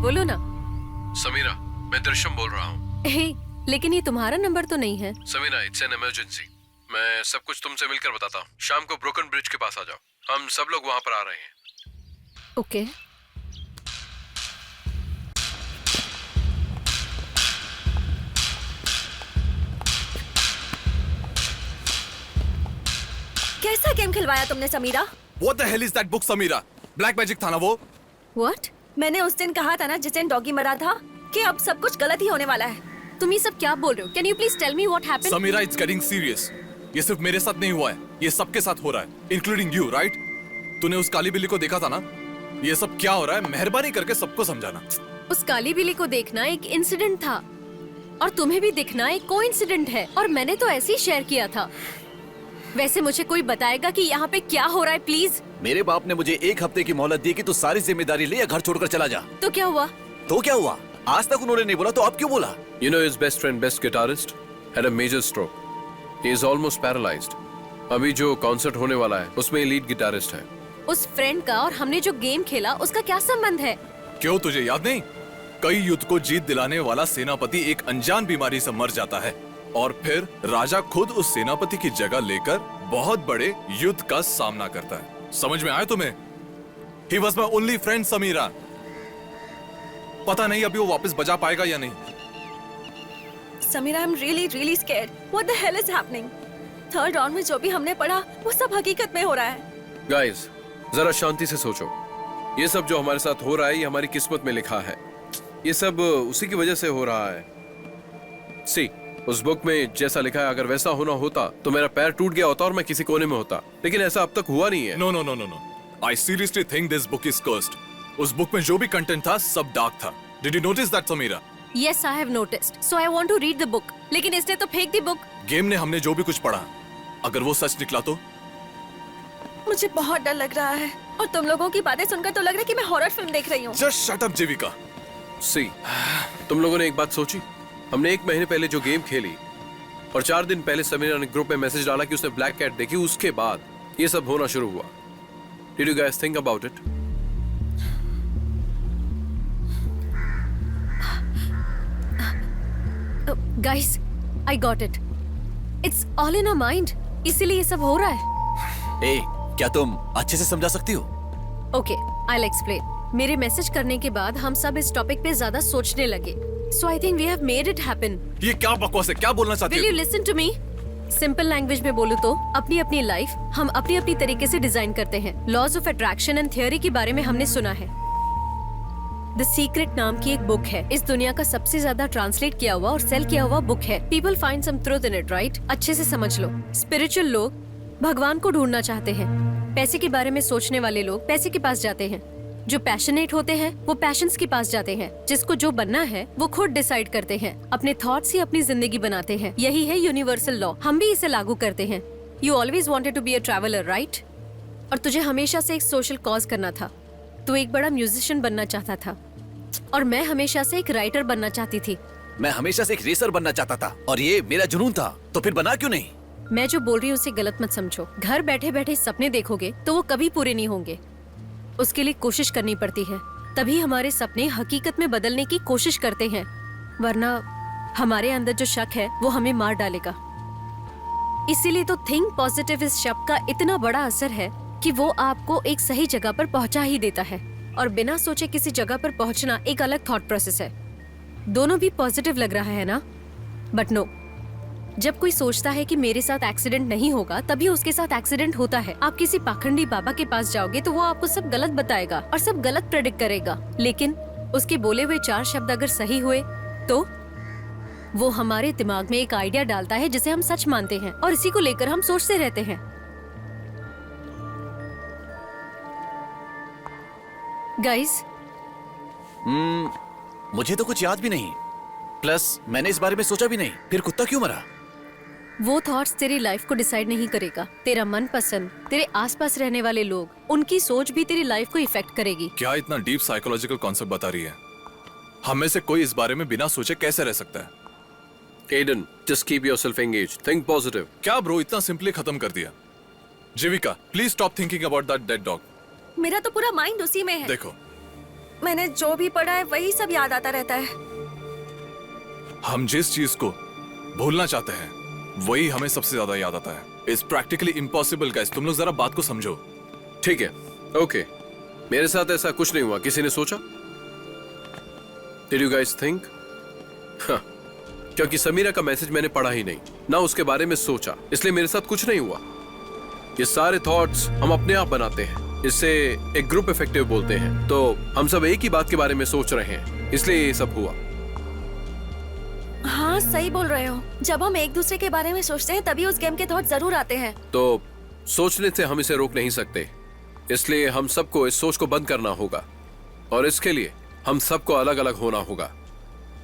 बोलो ना। समीरा, मैं दृश्यम बोल रहा हूँ। हे, लेकिन ये तुम्हारा नंबर तो नहीं है। Samira, it's an emergency. मैं सब कुछ तुमसे मिलकर बताता हूँ। शाम को ब्रोकन ब्रिज के पास आ जाओ, हम सब लोग वहां पर आ रहे हैं। ओके। कैसा गेम खिलवाया तुमने Samira? What the hell is that book, Samira? Black magic था ना वो? What? मैंने उस दिन कहा था ना जिस दिन डॉगी मरा था कि अब सब कुछ गलत ही होने वाला है। तुम ये सब क्या बोल रहे हो? Can you please tell me what happened? Samira, it's getting serious. ये सिर्फ मेरे साथ नहीं हुआ है, ये सबके साथ हो रहा है, including you, right? तूने उस काली बिल्ली को देखा था ना? ये सब क्या हो रहा है? मेहरबानी करके सबको समझाना। उस काली बिल्ली को देखना एक इंसिडेंट था और तुम्हें भी दिखना एक कोइंसिडेंट है, और मैंने तो ऐसे ही शेयर किया था। वैसे मुझे कोई बताएगा कि यहाँ पे क्या हो रहा है प्लीज? मेरे बाप ने मुझे 1 हफ्ते की मोहलत दी कि तू सारी जिम्मेदारी ले या घर छोड़कर चला जा। तो क्या हुआ? तो क्या हुआ? आज तक उन्होंने नहीं बोला, तो अब क्यों बोला? You know his best friend, best guitarist, had a major stroke. He is almost paralyzed. अभी जो कॉन्सर्ट होने वाला है उसमें लीड गिटारिस्ट है। उस फ्रेंड का और हमने जो गेम खेला उसका क्या संबंध है? क्यों, तुझे याद नहीं? कई युद्ध को जीत दिलाने वाला सेनापति एक अनजान बीमारी से मर जाता है और फिर राजा खुद उस सेनापति की जगह लेकर बहुत बड़े युद्ध का सामना करता है। समझ में आया तुम्हें? He was my only friend, Samira. पता नहीं अभी वो वापस बजा पाएगा या नहीं। Samira, I'm really really scared. What the hell is happening? Third round में जो भी हमने पढ़ा वो सब हकीकत में हो रहा है। गाइस, जरा शांति से सोचो। ये सब जो हमारे साथ हो रहा है ये हमारी किस्मत में लिखा है। ये सब उसी की वजह से हो रहा है। सी, उस बुक में जैसा लिखा है अगर वैसा होना होता तो मेरा पैर टूट गया होता और मैं किसी कोने में होता, लेकिन ऐसा अब तक हुआ नहीं है। No no no no no, I seriously think this book is cursed. उस बुक में जो भी कंटेंट था सब डार्क था। Did you notice that, Samira? Yes, I have noticed. So I want to read the book. लेकिन इसने तो फेंक दी बुक। गेम ने हमने जो भी कुछ पढ़ा, अगर वो सच निकला तो? मुझे बहुत डर लग रहा है और तुम लोगों की बातें सुनकर तो लग रहा है कि मैं हॉरर फिल्म देख रही हूँ। जस्ट शट अप जीविका। सी, तुम लोगों ने एक बात सोची? हमने 1 महीने पहले जो गेम खेली और 4 दिन पहले समीरा ने ग्रुप में मैसेज डाला कि उसने ब्लैक कैट देखी, उसके बाद ये सब होना शुरू हुआ। Did you guys think about it? Guys, I got it. It's all in a mind, इसीलिए ये सब हो रहा है। ए, क्या तुम अच्छे से समझा सकती हो? Okay, I will explain. मेरे मैसेज करने के बाद हम सब इस टॉपिक पे ज्यादा सोचने लगे। So I think we have made it happen. ये क्या बकवास है? क्या बोलना चाहती विल हो? You listen to me? Simple language में बोलूं तो अपनी अपनी लाइफ हम अपनी अपनी तरीके से डिजाइन करते हैं। Laws of attraction and theory के बारे में हमने सुना है। द सीक्रेट नाम की एक बुक है, इस दुनिया का सबसे ज्यादा ट्रांसलेट किया हुआ और सेल किया हुआ बुक है। People find some truth in it, right? अच्छे से समझ लो, स्पिरिचुअल लोग भगवान को ढूंढना चाहते हैं। पैसे के बारे में सोचने वाले लोग पैसे के पास जाते हैं। जो पैशनेट होते हैं वो पैशंस के पास जाते हैं। जिसको जो बनना है वो खुद डिसाइड करते हैं। अपने थॉट्स ही अपनी जिंदगी बनाते हैं। यही है यूनिवर्सल लॉ, हम भी इसे लागू करते हैं। You always wanted to be a traveller, right? और तुझे हमेशा से एक सोशल कॉज करना था। तू एक बड़ा म्यूजिशियन बनना चाहता था और मैं हमेशा से एक राइटर बनना चाहती थी। मैं हमेशा से एक रेसर बनना चाहता था और ये मेरा जुनून था, तो फिर बना क्यों नहीं? मैं जो बोल रही हूँ उसे गलत मत समझो। घर बैठे बैठे सपने देखोगे तो वो कभी पूरे नहीं होंगे। उसके लिए कोशिश करनी पड़ती है, तभी हमारे सपने हकीकत में बदलने की कोशिश करते हैं। वरना हमारे अंदर जो शक है वो हमें मार डालेगा। इसीलिए तो थिंक पॉजिटिव इस शब्द का इतना बड़ा असर है कि वो आपको एक सही जगह पर पहुंचा ही देता है। और बिना सोचे किसी जगह पर पहुंचना एक अलग थॉट प्रोसेस है। दोनों भी पॉजिटिव लग रहा है ना? बट नो, जब कोई सोचता है कि मेरे साथ एक्सीडेंट नहीं होगा, तभी उसके साथ एक्सीडेंट होता है। आप किसी पाखंडी बाबा के पास जाओगे तो वो आपको सब गलत बताएगा और सब गलत प्रेडिक्ट करेगा। लेकिन उसके बोले हुए 4 शब्द अगर सही हुए तो वो हमारे दिमाग में एक आइडिया डालता है जिसे हम सच मानते हैं और इसी को लेकर हम सोचते रहते हैं। गाइस, मुझे तो कुछ याद भी नहीं, प्लस मैंने इस बारे में सोचा भी नहीं। फिर कुत्ता क्यों मरा? वो थॉट्स तेरी लाइफ को डिसाइड नहीं करेगा। तेरा मनपसंद, तेरे आसपास रहने वाले लोग, उनकी सोच भी तेरी लाइफ को इफेक्ट करेगी। क्या इतना डीप साइकोलॉजिकल कॉन्सेप्ट बता रही है? हम में से कोई इस बारे में बिना सोचे कैसे रह सकता है? Aiden, just keep yourself engaged. Think positive. क्या ब्रो, इतना सिंपली खत्म कर दिया? Jeevika, please stop thinking about that dead dog. मेरा तो पूरा माइंड उसी में है। देखो, मैंने जो भी पढ़ा है वही सब याद आता रहता है। हम जिस चीज को भूलना चाहते हैं वही हमें सबसे ज्यादा याद आता है। It's practically impossible guys. तुम लोग जरा बात को समझो। ठीक है, ओके। मेरे साथ ऐसा कुछ नहीं हुआ। किसी ने सोचा? Did you guys think? हाँ, क्योंकि समीरा का मैसेज मैंने पढ़ा ही नहीं, ना उसके बारे में सोचा, इसलिए मेरे साथ कुछ नहीं हुआ। ये सारे थॉट्स हम अपने आप बनाते हैं। इससे एक ग्रुप इफेक्टिव बोलते हैं। तो हम सब एक ही बात के बारे में सोच रहे हैं, इसलिए ये सब हुआ। हाँ, सही बोल रहे हो। जब हम एक दूसरे के बारे में सोचते हैं तभी उस गेम के थॉट जरूर आते हैं। तो सोचने से हम इसे रोक नहीं सकते, इसलिए हम सबको इस सोच को बंद करना होगा और इसके लिए हम सबको अलग अलग होना होगा।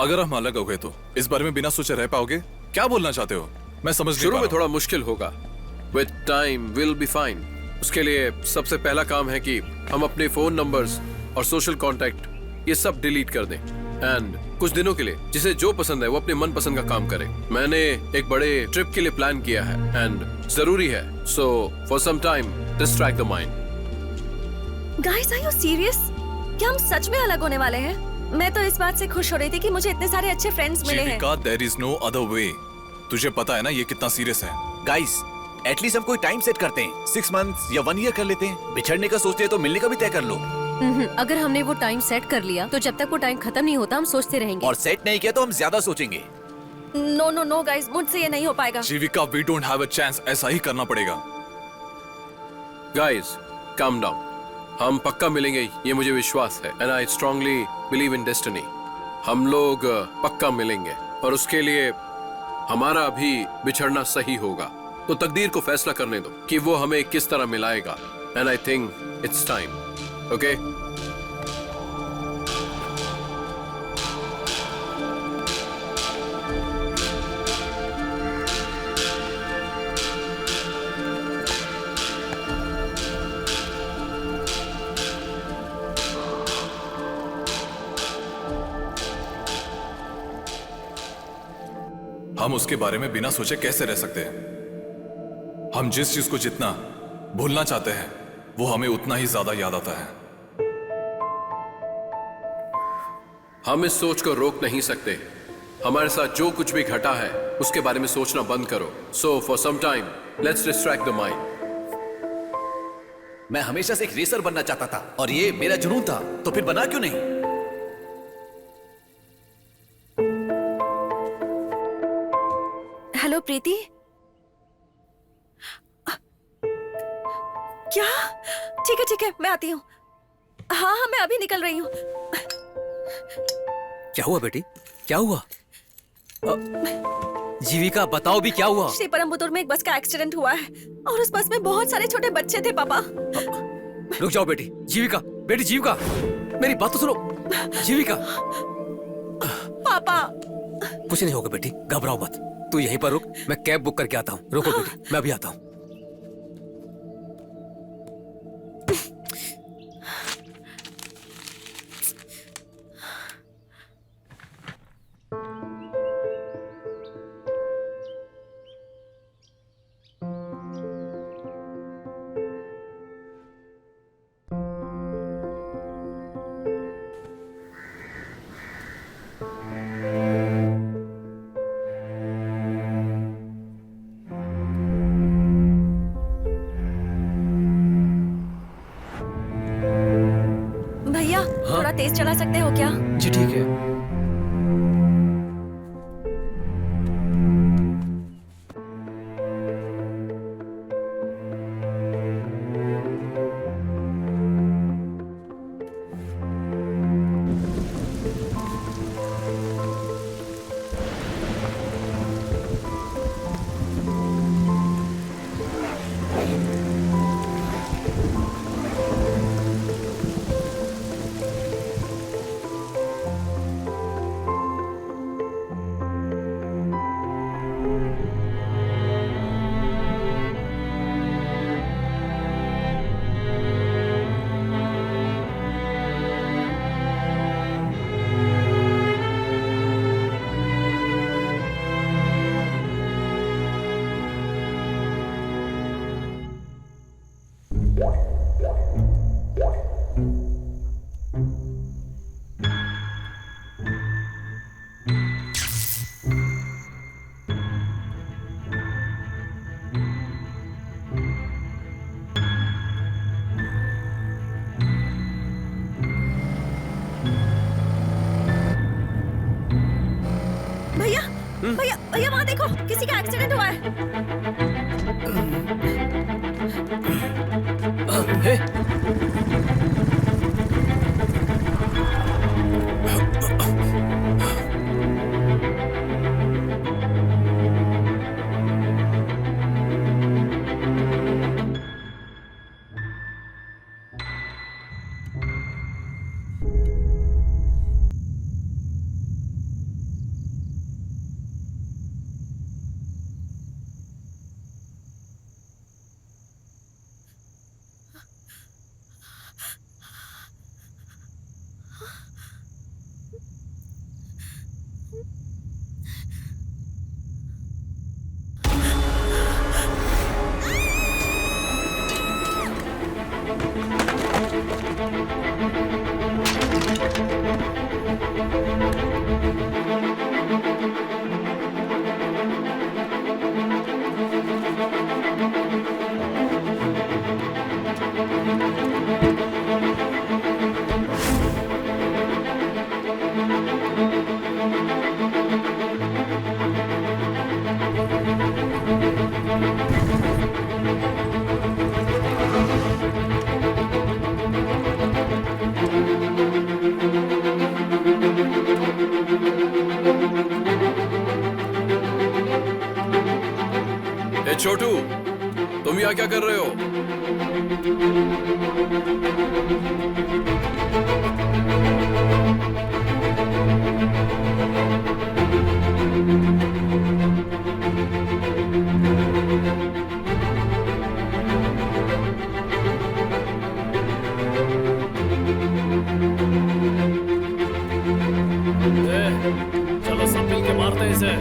अगर हम अलग हो गए तो इस बारे में बिना सोचे रह पाओगे? क्या बोलना चाहते हो? मैं समझ नहीं शुरू पा में रहा हूं। थोड़ा मुश्किल होगा। With time will be fine. उसके लिए सबसे पहला काम है कि हम अपने फोन नंबर्स और सोशल कांटेक्ट ये सब डिलीट कर दें एंड कुछ दिनों के लिए जिसे जो पसंद है वो अपने मन पसंद का काम करे। मैंने एक बड़े ट्रिप के लिए प्लान किया है एंड जरूरी है, so for some time distract the mind. Guys, are you serious? क्या हम सच में अलग होने वाले हैं? मैं तो इस बात से खुश हो रही थी कि मुझे इतने सारे अच्छे फ्रेंड्स मिले हैं। Jeevika, there is no other way. तुझे पता है ना ये कितना सीरियस है। गाइस, एटलीस्ट हम कोई टाइम सेट करते हैं। 6 मंथ्स या 1 ईयर कर लेते हैं। बिछड़ने का सोचते हैं तो मिलने का भी तय कर लो। अगर हमने वो टाइम सेट कर लिया तो जब तक वो टाइम खत्म नहीं होता हम सोचते रहेंगे। और सेट नहीं किया तो हम ज्यादा सोचेंगे। नो नो नो गाइस, मुझसे ये नहीं हो पाएगा। Jeevika, we don't have a chance. ऐसा ही करना पड़ेगा। Guys, calm down. हम पक्का मिलेंगे, ये मुझे विश्वास है and I strongly believe in destiny. हम लोग पक्का मिलेंगे और उसके लिए हमारा अभी बिछड़ना सही होगा। तो तकदीर को फैसला करने दो कि वो हमें किस तरह मिलाएगा and I think it's time. Okay? हम उसके बारे में बिना सोचे कैसे रह सकते हैं? हम जिस चीज को जितना भूलना चाहते हैं वो हमें उतना ही ज्यादा याद आता है। हम इस सोच को रोक नहीं सकते। हमारे साथ जो कुछ भी घटा है उसके बारे में सोचना बंद करो। So for some time let's distract the mind. मैं हमेशा से एक रेसर बनना चाहता था और ये मेरा जुनून था, तो फिर बना क्यों नहीं? हेलो प्रीति। क्या? ठीक है, मैं आती हूँ। हाँ, मैं अभी निकल रही हूँ। क्या हुआ बेटी, क्या हुआ? जीविका बताओ भी क्या हुआ? श्रीपरमबुदुर में एक बस का एक्सीडेंट हुआ है और उस बस में बहुत सारे छोटे बच्चे थे पापा। रुक जाओ बेटी। जीविका, बेटी जीविका, मेरी बात तो सुनो। जीविका। पापा। कुछ नहीं होगा बेटी, घबराओ मत। तू यहीं पर रुक, मैं कैब बुक करके आता हूँ। रुको बेटी, मैं अभी आता हूँ। भैया, थोड़ा तेज चला सकते हो क्या? जी ठीक है। भैया वहाँ देखो, किसी का एक्सीडेंट हुआ है। ए छोटू, तुम यहाँ क्या कर रहे हो? चलो सब मिलके मारते हैं इसे।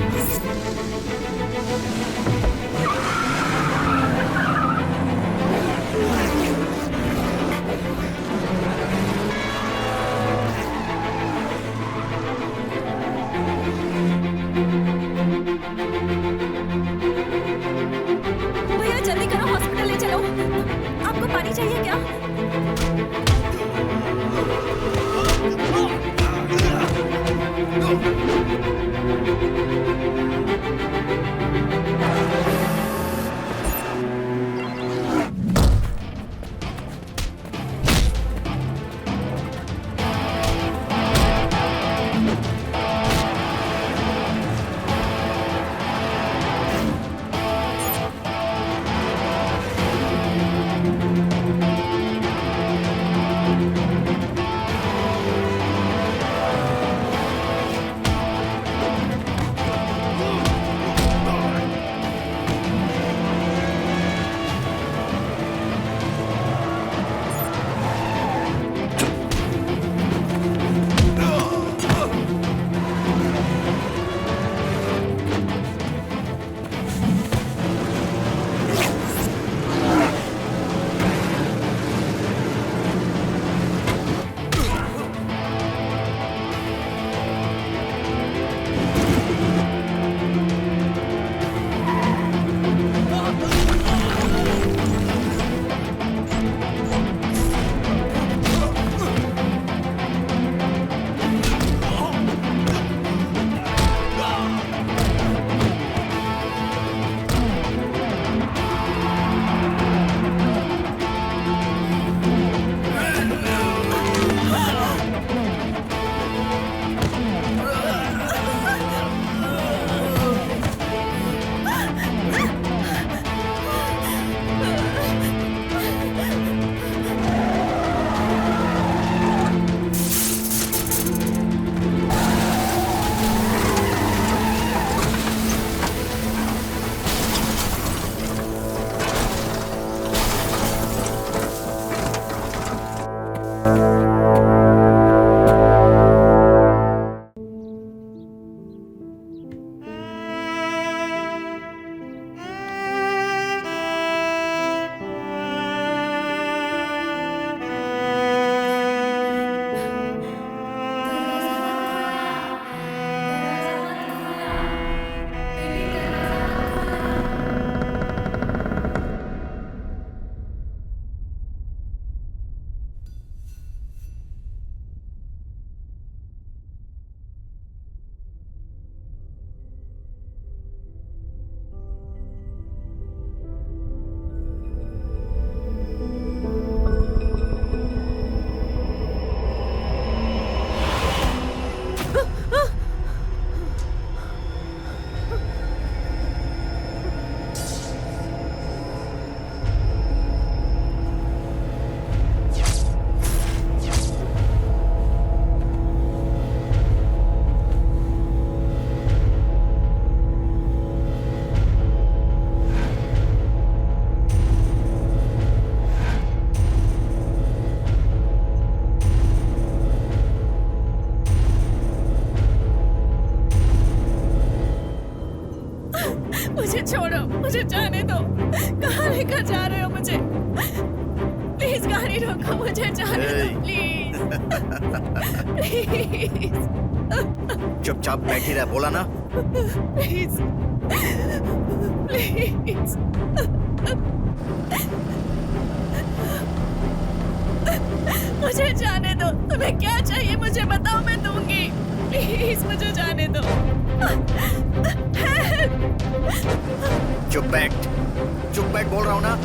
मुझे जाने दो। कहाँ लेकर जा रहे हो मुझे? प्लीज गाड़ी रोको, मुझे जाने दो प्लीज। प्लीज चुपचाप बैठी रह, बोला ना। Please please. मुझे जाने दो। तुम्हें क्या चाहिए मुझे बताओ, मैं दूंगी। प्लीज मुझे जाने दो। चुप बैठ, चुप बैठ बोल रहा हूँ ना।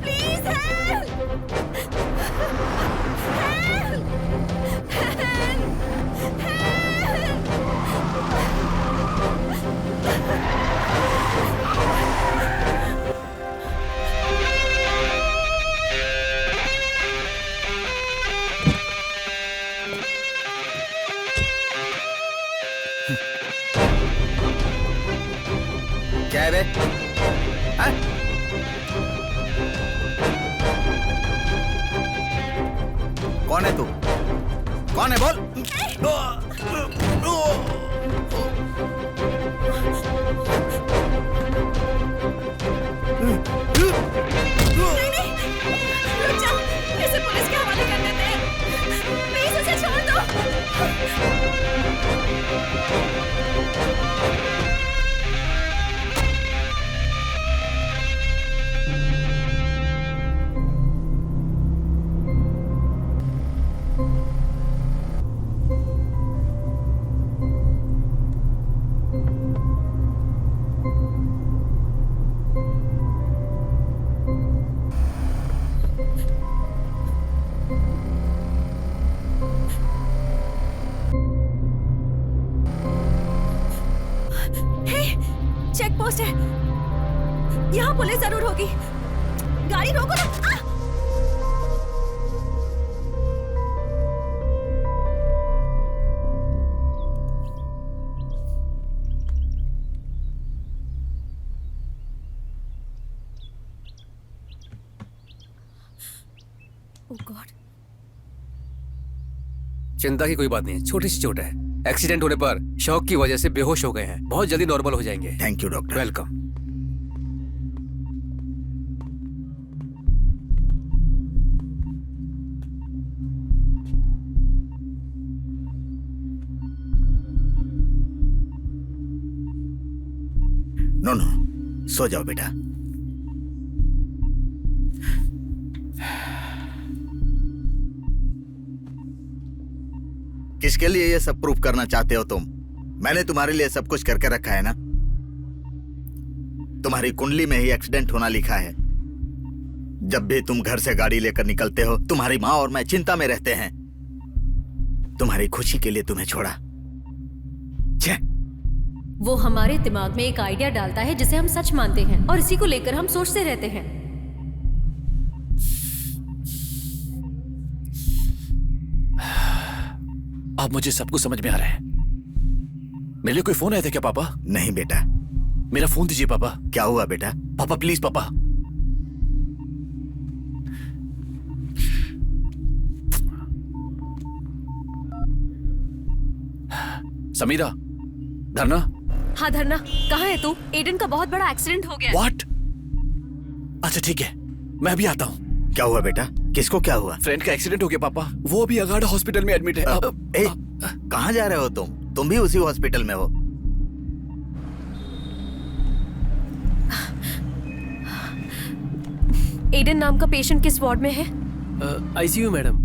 प्लीज क्या है बे? हाँ? कौन है तू? कौन है बोल? रुक जाओ, इसे पुलिस के हवाले कर देते हैं। प्लीज उसे छोड़ दो। चेक पोस्ट है, यहाँ पुलिस जरूर होगी। गाड़ी रोको ना। Oh God. चिंता की कोई बात नहीं है, छोटी सी चोट है। एक्सीडेंट होने पर शॉक की वजह से बेहोश हो गए हैं, बहुत जल्दी नॉर्मल हो जाएंगे। Thank you doctor. Welcome. No no, सो जाओ बेटा। किसके लिए ये सब प्रूफ करना चाहते हो तुम? मैंने तुम्हारे लिए सब कुछ करके रखा है ना। तुम्हारी कुंडली में ही एक्सीडेंट होना लिखा है। जब भी तुम घर से गाड़ी लेकर निकलते हो, तुम्हारी माँ और मैं चिंता में रहते हैं। तुम्हारी खुशी के लिए तुम्हें छोड़ा। छे। वो हमारे दिमाग में एक आइडिया डालता है जिसे हम सच मानते हैं और इसी को लेकर हम सोचते रहते हैं। अब मुझे सब कुछ समझ में आ रहा है। मेरे लिए कोई फोन आया था क्या पापा? नहीं बेटा। मेरा फोन दीजिए पापा। क्या हुआ बेटा? पापा प्लीज पापा। समीरा, धरना। हाँ धरना, कहाँ है तू? एडन का बहुत बड़ा एक्सीडेंट हो गया। व्हाट? अच्छा ठीक है, मैं अभी आता हूँ। क्या हुआ बेटा? किसको क्या हुआ? फ्रेंड का एक्सीडेंट हो गया पापा, वो अभी अगाड़ा हॉस्पिटल में एडमिट है। कहाँ जा रहे हो तुम? तुम भी उसी हॉस्पिटल में हो? एडन नाम का पेशेंट किस वार्ड में है? ICU madam.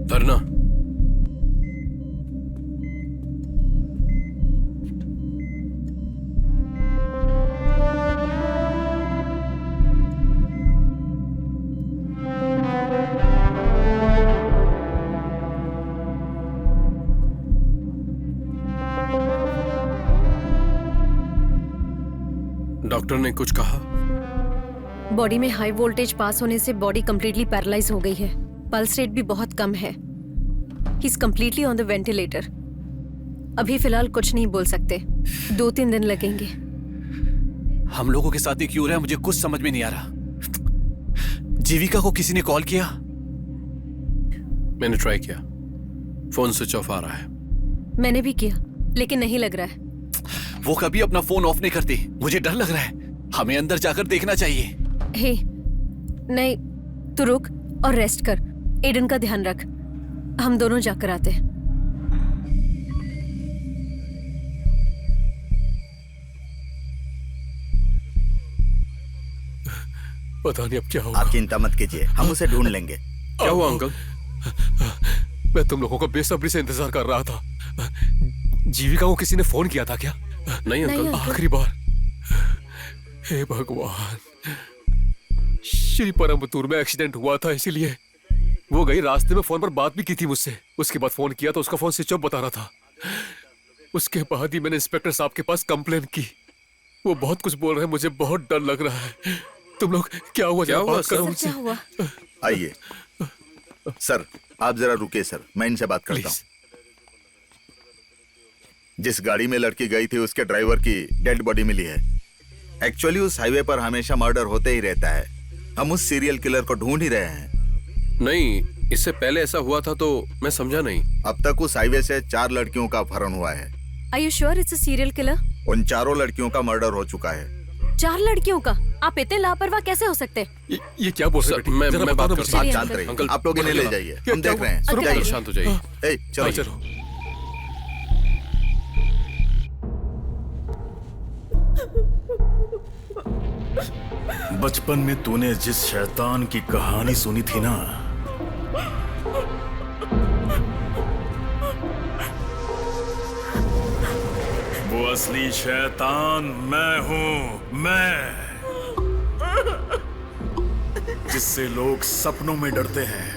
धरना। डॉक्टर ने कुछ कहा? बॉडी में हाई वोल्टेज पास होने से बॉडी कंप्लीटली पैरालाइज हो गई है। पल्स रेट भी बहुत कम है। He is completely on the ventilator. अभी फिलहाल कुछ नहीं बोल सकते, 2-3 दिन लगेंगे। हम लोगों के साथ ही क्यों रहा है मुझे कुछ समझ में नहीं आ रहा। जीविका को किसी ने कॉल किया? मैंने ट्राई किया, फोन स्विच ऑफ आ रहा है। मैंने भी किया लेकिन नहीं लग रहा है। वो कभी अपना फोन ऑफ नहीं करती, मुझे डर लग रहा है। हमें अंदर जाकर देखना चाहिए। हे, नहीं, तू रुक और रेस्ट कर। एडन का ध्यान रख, हम दोनों जाकर आते हैं। पता नहीं अब क्या होगा। आप चिंता मत कीजिए, हम उसे ढूंढ लेंगे। क्या हुआ अंकल? मैं तुम लोगों का बेसब्री से इंतजार कर रहा था। जीविका को किसी ने फोन किया था क्या? नहीं अंकल। आखिरी बार। हे भगवान, श्री परमपुर में एक्सीडेंट हुआ था, इसीलिए वो गई। रास्ते में फोन पर बात भी की थी मुझसे। उसके बाद फोन किया तो उसका फोन स्विच ऑफ बता रहा था। उसके बाद ही मैंने इंस्पेक्टर साहब के पास कंप्लेन की। वो बहुत कुछ बोल रहे हैं, मुझे बहुत डर लग रहा है। तुम लोग क्या हुआ? क्या हुआ सर? क्या हुआ? आइए सर, आप जरा रुकिए सर, मैं इनसे बात करता हूँ। जिस गाड़ी में लड़की गई थी उसके ड्राइवर की डेड बॉडी मिली है। एक्चुअली उस हाईवे पर हमेशा मर्डर होते ही रहता है। हम उस सीरियल किलर को ढूंढ ही रहे हैं। नहीं, इससे पहले ऐसा हुआ था तो मैं समझा नहीं। अब तक उस हाईवे से 4 लड़कियों का अपहरण हुआ है। Are you sure it's a serial killer? उन चारों लड़कियों का मर्डर हो चुका है। 4 लड़कियों का? आप इतने लापरवाह कैसे हो सकते हैं? ये क्या बोल रहे हैं? मैं बात करता बात हूँ। शांत रहिए, अंकल, आप लोग इन्हें ले जाइए, हम देख रहे हैं। अंकल, जाइए। शांत हो जाइए। ए, चलो चलो। बचपन में तूने जिस शैतान की कहानी सुनी थी ना, वो असली शैतान मैं हूं। मैं, जिससे लोग सपनों में डरते हैं।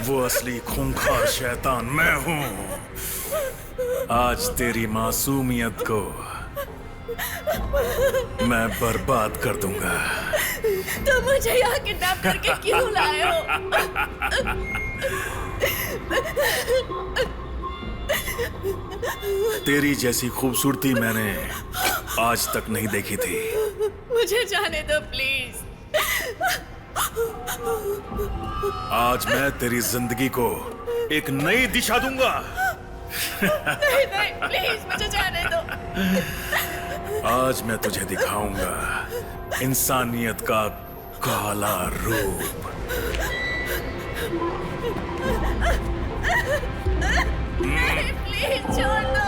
वो असली खूंखार शैतान मैं हूं। आज तेरी मासूमियत को मैं बर्बाद कर दूंगा। तुम मुझे यहाँ किडनैप करके क्यों लाए हो? तेरी जैसी खूबसूरती मैंने आज तक नहीं देखी थी। मुझे जाने दो प्लीज। आज मैं तेरी जिंदगी को एक नई दिशा दूंगा। नहीं नहीं प्लीज मुझे जाने दो। आज मैं तुझे दिखाऊंगा इंसानियत का काला रूप। नहीं प्लीज छोड़ दो।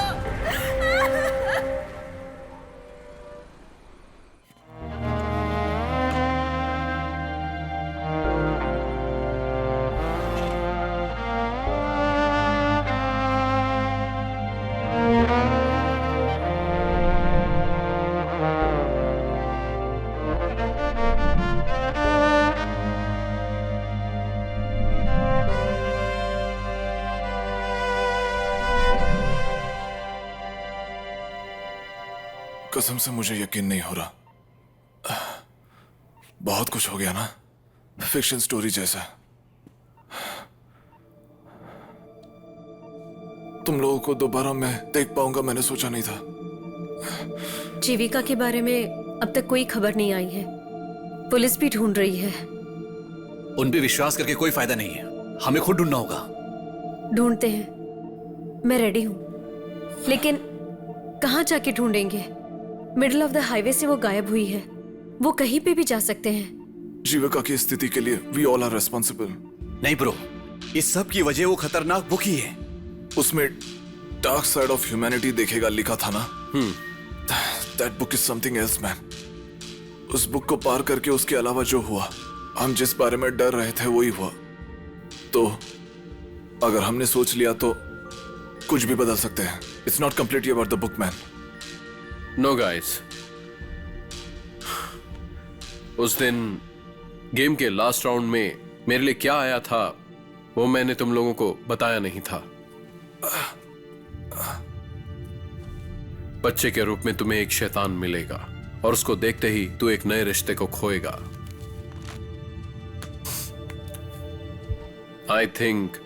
कसम से मुझे यकीन नहीं हो रहा। बहुत कुछ हो गया ना, फिक्शन स्टोरी जैसा। तुम लोगों को दोबारा मैं देख पाऊंगा मैंने सोचा नहीं था। जीविका के बारे में अब तक कोई खबर नहीं आई है। पुलिस भी ढूंढ रही है। उन पे विश्वास करके कोई फायदा नहीं है, हमें खुद ढूंढना होगा। ढूंढते हैं, मैं रेडी हूँ। लेकिन कहाँ जाके ढूंढेंगे? मिडिल ऑफ द हाईवे से वो गायब हुई है। वो कहीं पे भी जा सकते हैं। जीविका की स्थिति के लिए वी ऑल आर रिस्पॉन्सिबल। नहीं ब्रो, इस सब की वजह वो खतरनाक बुक ही है। उसमें डार्क साइड ऑफ ह्यूमैनिटी देखेगा लिखा था ना। That book is something else man. उस बुक को पार करके उसके अलावा जो हुआ, हम जिस बारे में डर रहे थे वही हुआ। तो अगर हमने सोच लिया तो कुछ भी बदल सकते हैं। It's not completely about the book man. No guys, उस दिन गेम के लास्ट राउंड में मेरे लिए क्या आया था वो मैंने तुम लोगों को बताया नहीं था। बच्चे के रूप में तुम्हें एक शैतान मिलेगा और उसको देखते ही तू एक नए रिश्ते को खोएगा। I think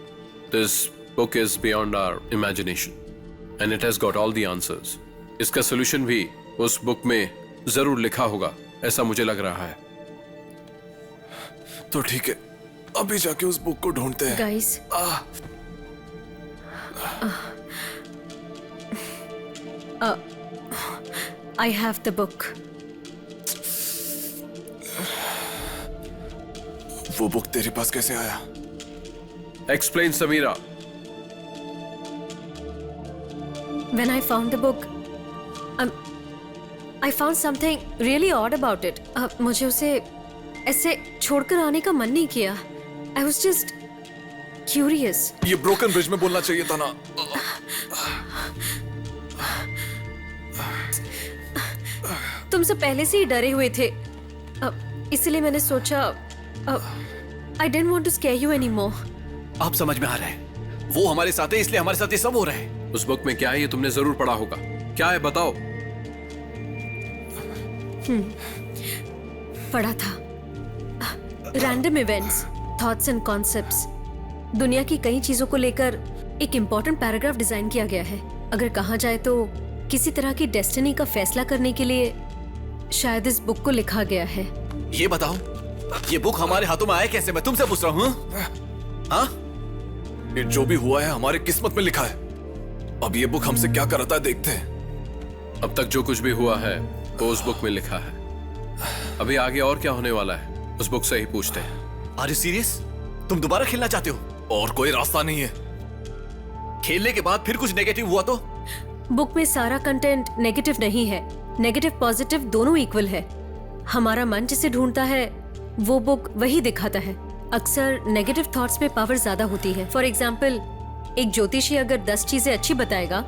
this book is beyond our imagination and it has got all the answers. इसका सॉल्यूशन भी उस बुक में जरूर लिखा होगा, ऐसा मुझे लग रहा है। तो ठीक है, अभी जाके उस बुक को ढूंढते हैं। Guys, I have the book. वो बुक तेरे पास कैसे आया? Explain Samira. When I found the book, I found something really odd about it. मुझे उसे ऐसे छोड़कर आने का मन नहीं किया. I was just curious. ये ब्रोकन ब्रिज में बोलना चाहिए था ना। तुम सब पहले से ही डरे हुए थे, इसलिए मैंने सोचा I didn't want to scare you anymore. आप समझ में आ रहा है, वो हमारे साथ है इसलिए हमारे साथ ये सब हो रहा है। उस बुक में क्या है ये तुमने जरूर पढ़ा होगा। क्या है बताओ। पढ़ा था, random events, thoughts and concepts. दुनिया की कई चीजों को लेकर एक इम्पोर्टेंट पैराग्राफ डिजाइन किया गया है। अगर कहा जाए तो किसी तरह की डेस्टिनी का फैसला करने के लिए शायद इस बुक को लिखा गया है। ये बताओ, ये बुक हमारे हाथों में आया कैसे? मैं तुमसे पूछ रहा हूँ। हाँ? ये जो भी हुआ है हमारे किस्मत में लिखा है। अब ये बुक हमसे क्या कराता है देखते हैं। अब तक जो कुछ भी हुआ है वो उस बुक में लिखा है। अभी आगे और क्या होने वाला है उस बुक से ही पूछते हैं। Are you serious? तुम दोबारा खेलना चाहते हो? और कोई रास्ता नहीं है। खेलने के बाद फिर कुछ नेगेटिव हुआ तो? बुक में सारा कंटेंट नेगेटिव नहीं है, नेगेटिव पॉजिटिव दोनों इक्वल है। हमारा मन जिसे ढूंढता है वो बुक वही दिखाता है। अक्सर नेगेटिव थॉट्स में पावर ज्यादा होती है। फॉर एग्जाम्पल, एक ज्योतिषी अगर 10 चीजें अच्छी बताएगा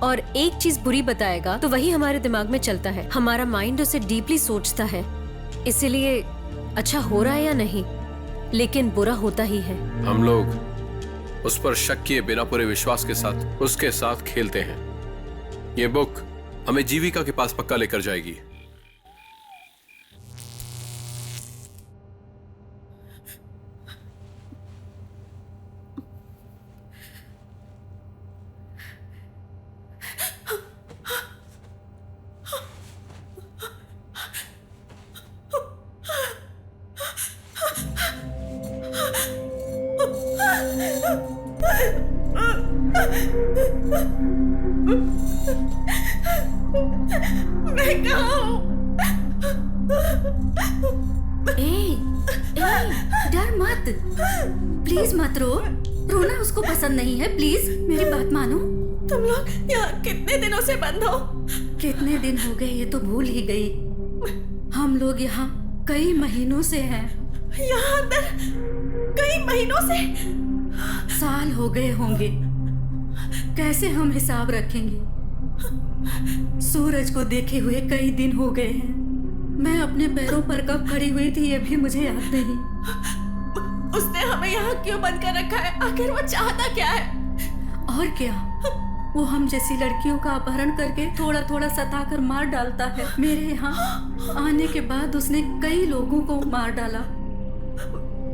और एक चीज बुरी बताएगा तो वही हमारे दिमाग में चलता है। हमारा माइंड उसे डीपली सोचता है, इसीलिए अच्छा हो रहा है या नहीं, लेकिन बुरा होता ही है। हम लोग उस पर शक किए बिना पूरे विश्वास के साथ उसके साथ खेलते हैं। ये बुक हमें जीविका के पास पक्का लेकर जाएगी। मैं कहाँ हूँ? डर मत, प्लीज मत रो। रोना उसको पसंद नहीं है, प्लीज मेरी बात मानो। तुम लोग यहाँ कितने दिनों से बंद हो? कितने दिन हो गए ये तो भूल ही गई। हम लोग यहाँ कई महीनों से हैं। यहाँ अंदर कई महीनों से? साल हो गए होंगे। कैसे हम हिसाब रखेंगे? सूरज को देखे हुए कई दिन हो गए हैं। मैं अपने पैरों पर कब खड़ी हुई थी ये भी मुझे याद नहीं। उसने हमें यहाँ क्यों बंद कर रखा है? आखिर वो चाहता क्या है? और क्या, वो हम जैसी लड़कियों का अपहरण करके थोड़ा थोड़ा सताकर मार डालता है। मेरे यहाँ आने के बाद उसने कई लोगों को मार डाला।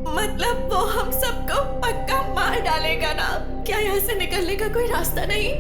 मतलब वो हम सबको पक्का मार डालेगा ना? क्या यहाँ से निकलने का कोई रास्ता नहीं?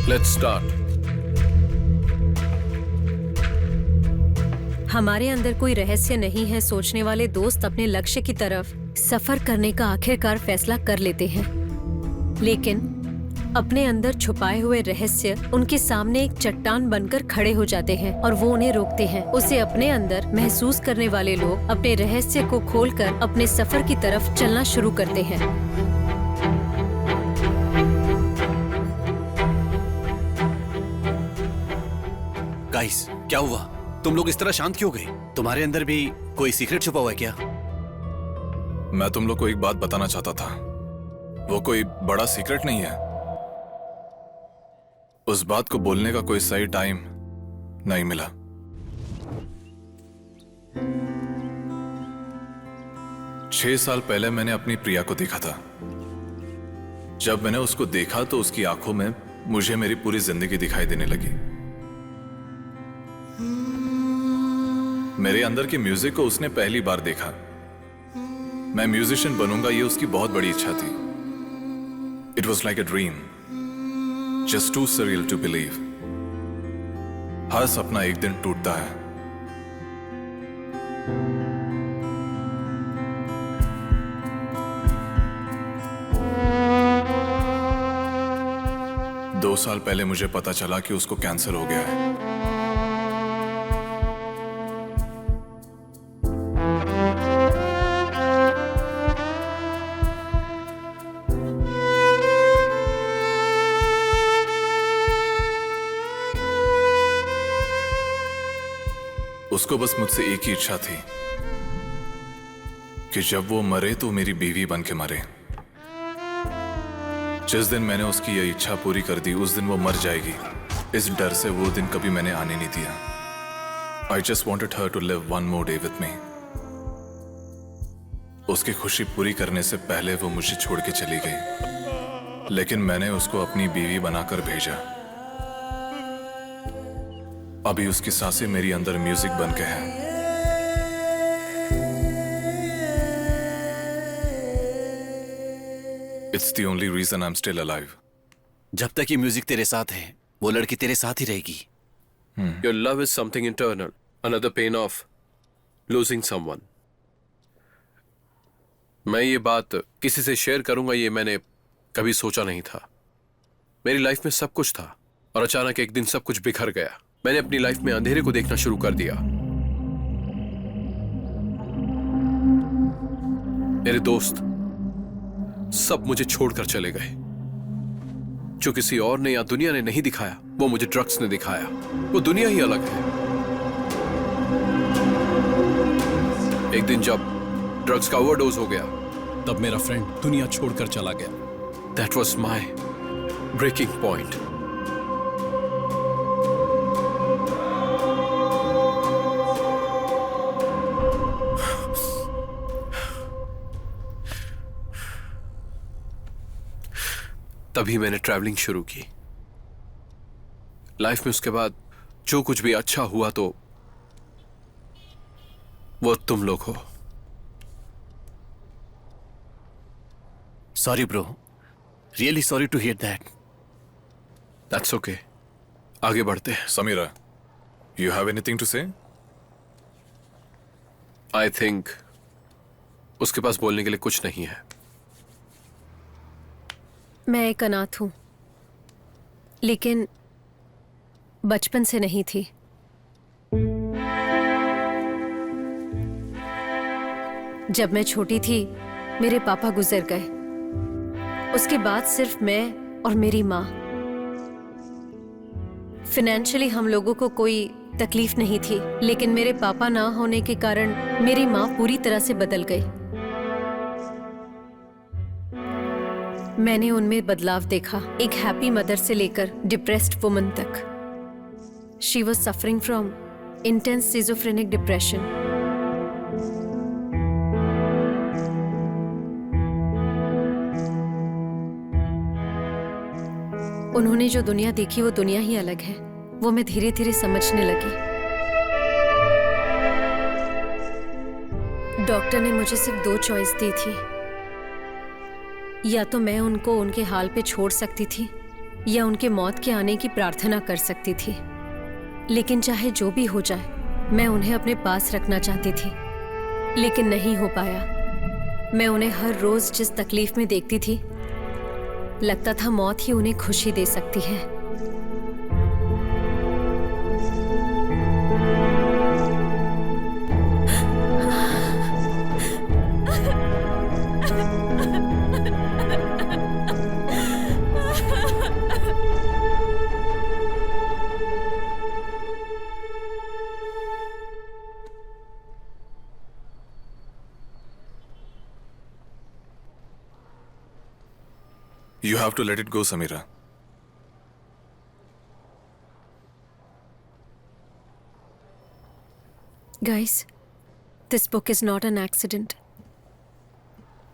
Let's start. हमारे अंदर कोई रहस्य नहीं है सोचने वाले दोस्त अपने लक्ष्य की तरफ सफर करने का आखिरकार फैसला कर लेते हैं, लेकिन अपने अंदर छुपाए हुए रहस्य उनके सामने एक चट्टान बनकर खड़े हो जाते हैं और वो उन्हें रोकते हैं। उसे अपने अंदर महसूस करने वाले लोग अपने रहस्य को खोलकर अपने सफर की तरफ चलना शुरू करते हैं। गाइस, क्या हुआ? तुम लोग इस तरह शांत क्यों गए? तुम्हारे अंदर भी कोई सीक्रेट छुपा हुआ है क्या? मैं तुम लोग को एक बात बताना चाहता था। वो कोई बड़ा सीक्रेट नहीं है। उस बात को बोलने का कोई सही टाइम नहीं मिला। 6 साल पहले मैंने अपनी प्रिया को देखा था। जब मैंने उसको देखा तो उसकी आंखों में मुझे मेरी पूरी जिंदगी दिखाई देने लगी। मेरे अंदर के म्यूजिक को उसने पहली बार देखा। मैं म्यूजिशियन बनूंगा ये उसकी बहुत बड़ी इच्छा थी। It was like a dream, just too surreal to believe. हर सपना एक दिन टूटता है। दो साल पहले मुझे पता चला कि उसको कैंसर हो गया है। उसको बस मुझसे एक ही इच्छा थी कि जब वो मरे तो मेरी बीवी बन के मरे। जिस दिन मैंने उसकी यह इच्छा पूरी कर दी उस दिन वो मर जाएगी। इस डर से वो दिन कभी मैंने आने नहीं दिया। I just wanted her to live one more day with me. उसकी खुशी पूरी करने से पहले वो मुझे छोड़ के चली गई, लेकिन मैंने उसको अपनी बीवी बनाकर भेजा। अभी उसकी सांसें मेरी अंदर म्यूजिक बन के हैं। It's the only reason I'm still alive. जब तक ये म्यूजिक तेरे साथ है वो लड़की तेरे साथ ही रहेगी। Your love is something internal, another pain of losing someone. मैं ये बात किसी से शेयर करूंगा ये मैंने कभी सोचा नहीं था। मेरी लाइफ में सब कुछ था और अचानक एक दिन सब कुछ बिखर गया। मैंने अपनी लाइफ में अंधेरे को देखना शुरू कर दिया। मेरे दोस्त सब मुझे छोड़कर चले गए। जो किसी और ने या दुनिया ने नहीं दिखाया वो मुझे ड्रग्स ने दिखाया। वो दुनिया ही अलग है। एक दिन जब ड्रग्स का ओवरडोज हो गया तब मेरा फ्रेंड दुनिया छोड़कर चला गया। That was my breaking point. तभी मैंने ट्रैवलिंग शुरू की। लाइफ में उसके बाद जो कुछ भी अच्छा हुआ तो वो तुम लोग हो। Sorry bro, really sorry to hear that. That's okay, आगे बढ़ते हैं। Sameera, you have anything to say? I think उसके पास बोलने के लिए कुछ नहीं है। मैं एक अनाथ हूं, लेकिन बचपन से नहीं थी। जब मैं छोटी थी मेरे पापा गुजर गए। उसके बाद सिर्फ मैं और मेरी माँ। फाइनेंशियली हम लोगों को कोई तकलीफ नहीं थी, लेकिन मेरे पापा ना होने के कारण मेरी माँ पूरी तरह से बदल गई। मैंने उनमें बदलाव देखा, एक हैप्पी मदर से लेकर डिप्रेस्ड वुमन तक। She was suffering from intense schizophrenic depression. उन्होंने जो दुनिया देखी वो दुनिया ही अलग है। वो मैं धीरे धीरे समझने लगी। डॉक्टर ने मुझे सिर्फ 2 चॉइस दी थी, या तो मैं उनको उनके हाल पे छोड़ सकती थी या उनके मौत के आने की प्रार्थना कर सकती थी। लेकिन चाहे जो भी हो जाए मैं उन्हें अपने पास रखना चाहती थी, लेकिन नहीं हो पाया। मैं उन्हें हर रोज जिस तकलीफ में देखती थी लगता था मौत ही उन्हें खुशी दे सकती है। You have to let it go, Samira. Guys, this book is not an accident.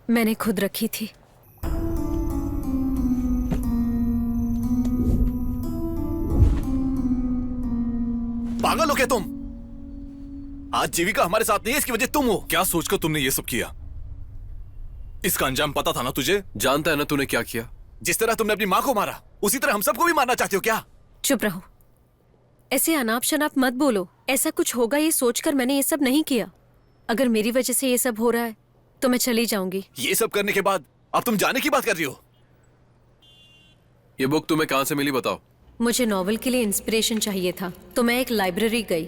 मैंने खुद रखी थी। पागल हो क्या तुम? आज जीविका हमारे साथ नहीं है, इसकी वजह तुम हो। क्या सोचकर तुमने ये सब किया? इसका अंजाम पता था ना तुझे? जानता है ना तूने क्या किया? जिस तरह तुमने अपनी माँ को मारा, उसी तरह हम सबको भी मारना चाहते हो क्या? चुप रहो, ऐसे अनाप शनाप मत बोलो। ऐसा कुछ होगा ये सोचकर मैंने ये सब नहीं किया। अगर मेरी वजह से ये सब हो रहा है तो मैं चली जाऊंगी। ये सब करने के बाद अब तुम जाने की बात कर रही हो? ये बुक तुम्हें कहां से मिली बताओ? मुझे नॉवल के लिए इंस्पिरेशन चाहिए था तो मैं एक लाइब्रेरी गई।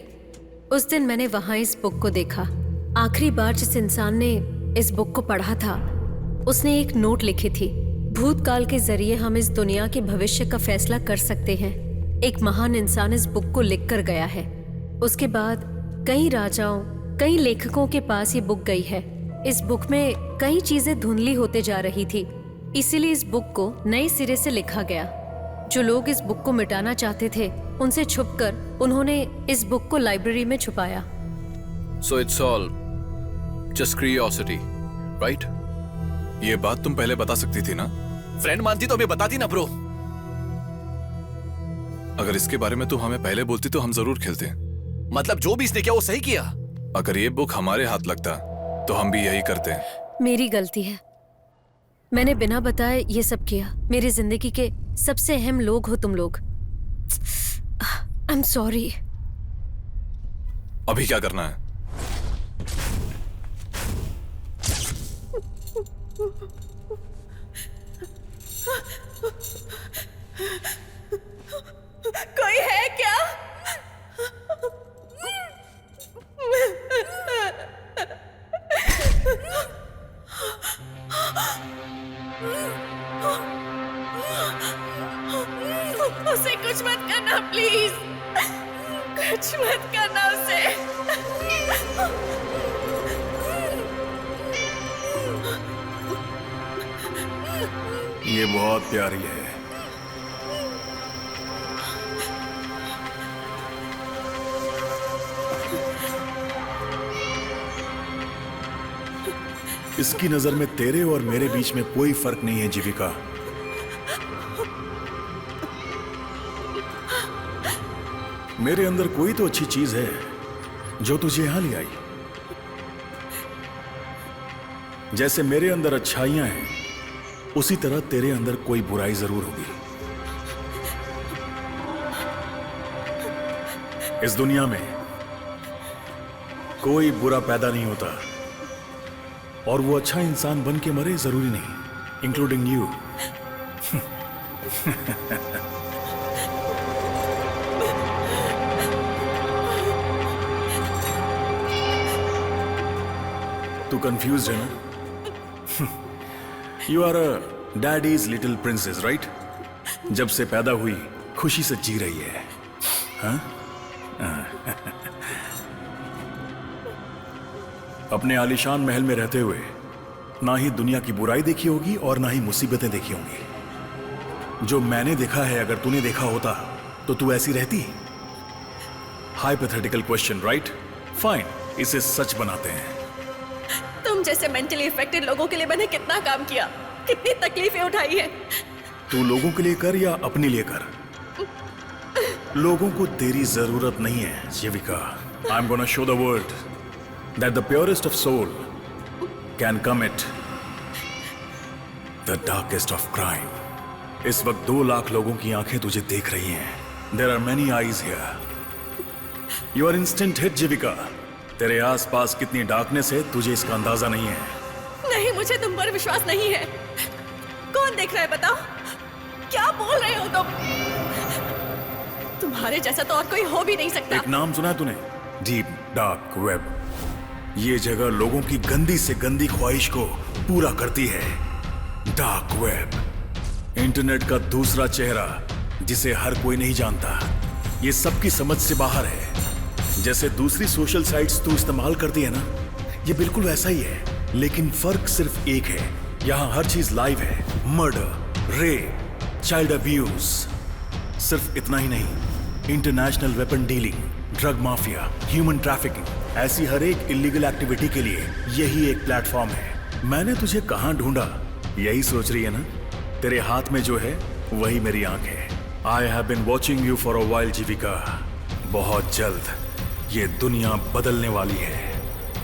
उस दिन मैंने वहां इस बुक को देखा। आखिरी बार जिस इंसान ने इस बुक को पढ़ा था उसने एक नोट लिखी थी। भूतकाल के जरिए हम इस दुनिया के भविष्य का फैसला कर सकते हैं। एक महान इंसान इस बुक को लिख कर गया है। उसके बाद कई राजाओं, कई लेखकों के पास ये बुक गई है। इस बुक में कई चीजें धुंधली होते जा रही थी, इसीलिए इस बुक को नए सिरे से लिखा गया। जो लोग इस बुक को मिटाना चाहते थे उनसे छुपकर उन्होंने इस बुक को लाइब्रेरी में छुपाया। So it's all just curiosity, right? ये बात तुम पहले बता सकती थी ना? फ्रेंड मानती तो हमें बताती ना ब्रो। अगर इसके बारे में तुम हमें पहले बोलती तो हम जरूर खेलते। मतलब जो भी इसने किया वो सही किया। अगर ये बुक हमारे हाथ लगता तो हम भी यही करते। मेरी गलती है, मैंने बिना बताए ये सब किया। मेरी जिंदगी के सबसे अहम लोग हो तुम लोग। I am sorry. अभी क्या करना है? कोई है क्या? उसे कुछ मत करना प्लीज, कुछ मत करना उसे। ये बहुत प्यारी है। इसकी नजर में तेरे और मेरे बीच में कोई फर्क नहीं है जीविका। मेरे अंदर कोई तो अच्छी चीज है जो तुझे यहां ले आई। जैसे मेरे अंदर अच्छाइयां हैं उसी तरह तेरे अंदर कोई बुराई जरूर होगी। इस दुनिया में कोई बुरा पैदा नहीं होता और वो अच्छा इंसान बन के मरे जरूरी नहीं, इंक्लूडिंग यू। तू कंफ्यूज है ना? You are a daddy's little princess, right? जब से पैदा हुई खुशी से जी रही है, हाँ? अपने आलीशान महल में रहते हुए ना ही दुनिया की बुराई देखी होगी और ना ही मुसीबतें देखी होंगी। जो मैंने देखा है अगर तूने देखा होता तो तू ऐसी रहती? Hypothetical question, right? फाइन, इसे सच बनाते हैं। तुम जैसे मेंटली इफेक्टेड लोगों के लिए मैंने कितना काम किया, कितनी तकलीफें उठाई है। तू लोगों के लिए कर या अपने लिए कर, लोगों को तेरी जरूरत नहीं है Jeevika. I am gonna show the world that the purest of soul can commit the darkest of crime. इस वक्त 2 लाख लोगों की आंखें तुझे देख रही हैं। There are many eyes here. You are instant hit Jeevika. तेरे आसपास कितनी डार्कनेस है तुझे इसका अंदाजा नहीं है। नहीं, मुझे तुम पर विश्वास नहीं है। कौन देख रहा है बताओ? क्या बोल रहे हो तुम? तुम्हारे जैसा तो और कोई हो भी नहीं सकता। एक नाम सुना है तूने? Deep dark web. ये जगह लोगों की गंदी से गंदी ख्वाहिश को पूरा करती है। डार्क वेब, इंटरनेट का दूसरा चेहरा जिसे हर कोई नहीं जानता। ये सबकी समझ से बाहर है। जैसे दूसरी सोशल साइट्स तू इस्तेमाल करती है ना, ये बिल्कुल वैसा ही है, लेकिन फर्क सिर्फ एक है। यहां हर चीज लाइव है। Murder, rape, child abuse. सिर्फ इतना ही नहीं, international weapon dealing, drug mafia, human trafficking, ऐसी हर एक इलीगल एक्टिविटी के लिए यही एक प्लेटफॉर्म है। मैंने तुझे कहाँ ढूंढा, यही सोच रही है ना? तेरे हाथ में जो है वही मेरी आंख है। I have been watching you for a while Jeevika. बहुत जल्द ये दुनिया बदलने वाली है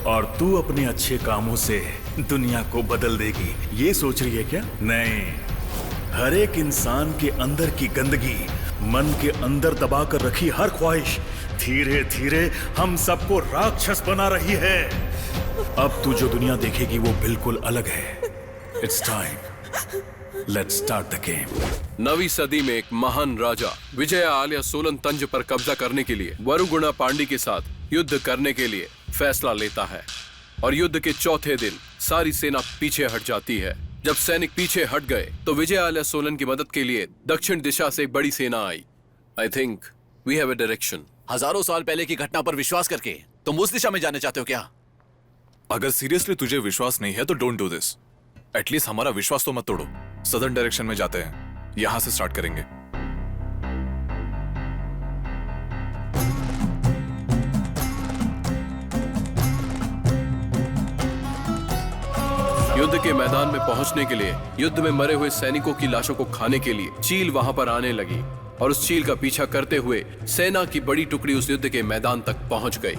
और तू अपने अच्छे कामों से दुनिया को बदल देगी। ये सोच रही है क्या? नहीं, हर एक इंसान के अंदर की गंदगी, मन के अंदर दबा कर रखी हर ख्वाहिश धीरे धीरे हम सबको राक्षस बना रही है। अब तू जो दुनिया देखेगी वो बिल्कुल अलग है। It's time, let's start the game. नवीं सदी में एक महान राजा विजय आलिया सोलन तंज पर कब्जा करने के लिए वरुगुणा पांडी के साथ युद्ध करने के लिए फैसला लेता है और युद्ध के चौथे दिन सारी सेना पीछे हट जाती है। जब सैनिक पीछे हट गए तो विजय आलिया सोलन की मदद के लिए दक्षिण दिशा से एक बड़ी सेना आई। I think we have a direction. हजारों साल पहले की घटना पर विश्वास करके तुम उस दिशा में जाने चाहते हो क्या? अगर सीरियसली तुझे विश्वास नहीं है तो डोंट डू दिस। एटलीस्ट हमारा विश्वास तो मत तोड़ो। सदर्न डायरेक्शन में जाते हैं, यहां से स्टार्ट करेंगे। युद्ध के मैदान में पहुंचने के लिए युद्ध में मरे हुए सैनिकों की लाशों को खाने के लिए चील वहां पर आने लगी और उस चील का पीछा करते हुए सेना की बड़ी टुकड़ी उस युद्ध के मैदान तक पहुंच गई।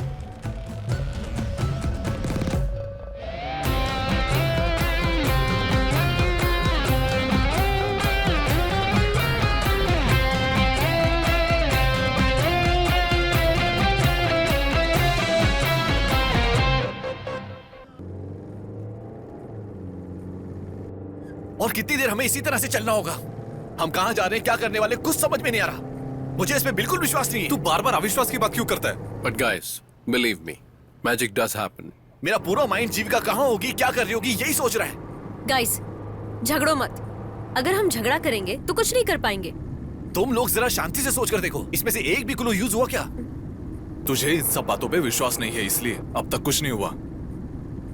और कितनी देर हमें इसी तरह से चलना होगा? हम कहां जा रहे हैं, क्या करने वाले, कुछ समझ में नहीं आ रहा। मुझे इसमें बिल्कुल विश्वास नहीं है। तू बार बार अविश्वास की बात क्यों करता है? But guys, believe me, magic does happen. मेरा पूरा माइंड जीविका कहां होगी, क्या कर रही होगी, यही सोच रहा है। गाइस, झगड़ो मत। अगर हम झगड़ा करेंगे तो कुछ नहीं कर पाएंगे। तुम लोग जरा शांति से सोच कर देखो, इसमें से एक भी क्लू यूज हुआ क्या? तुझे इन सब बातों पे विश्वास नहीं है, इसलिए अब तक कुछ नहीं हुआ।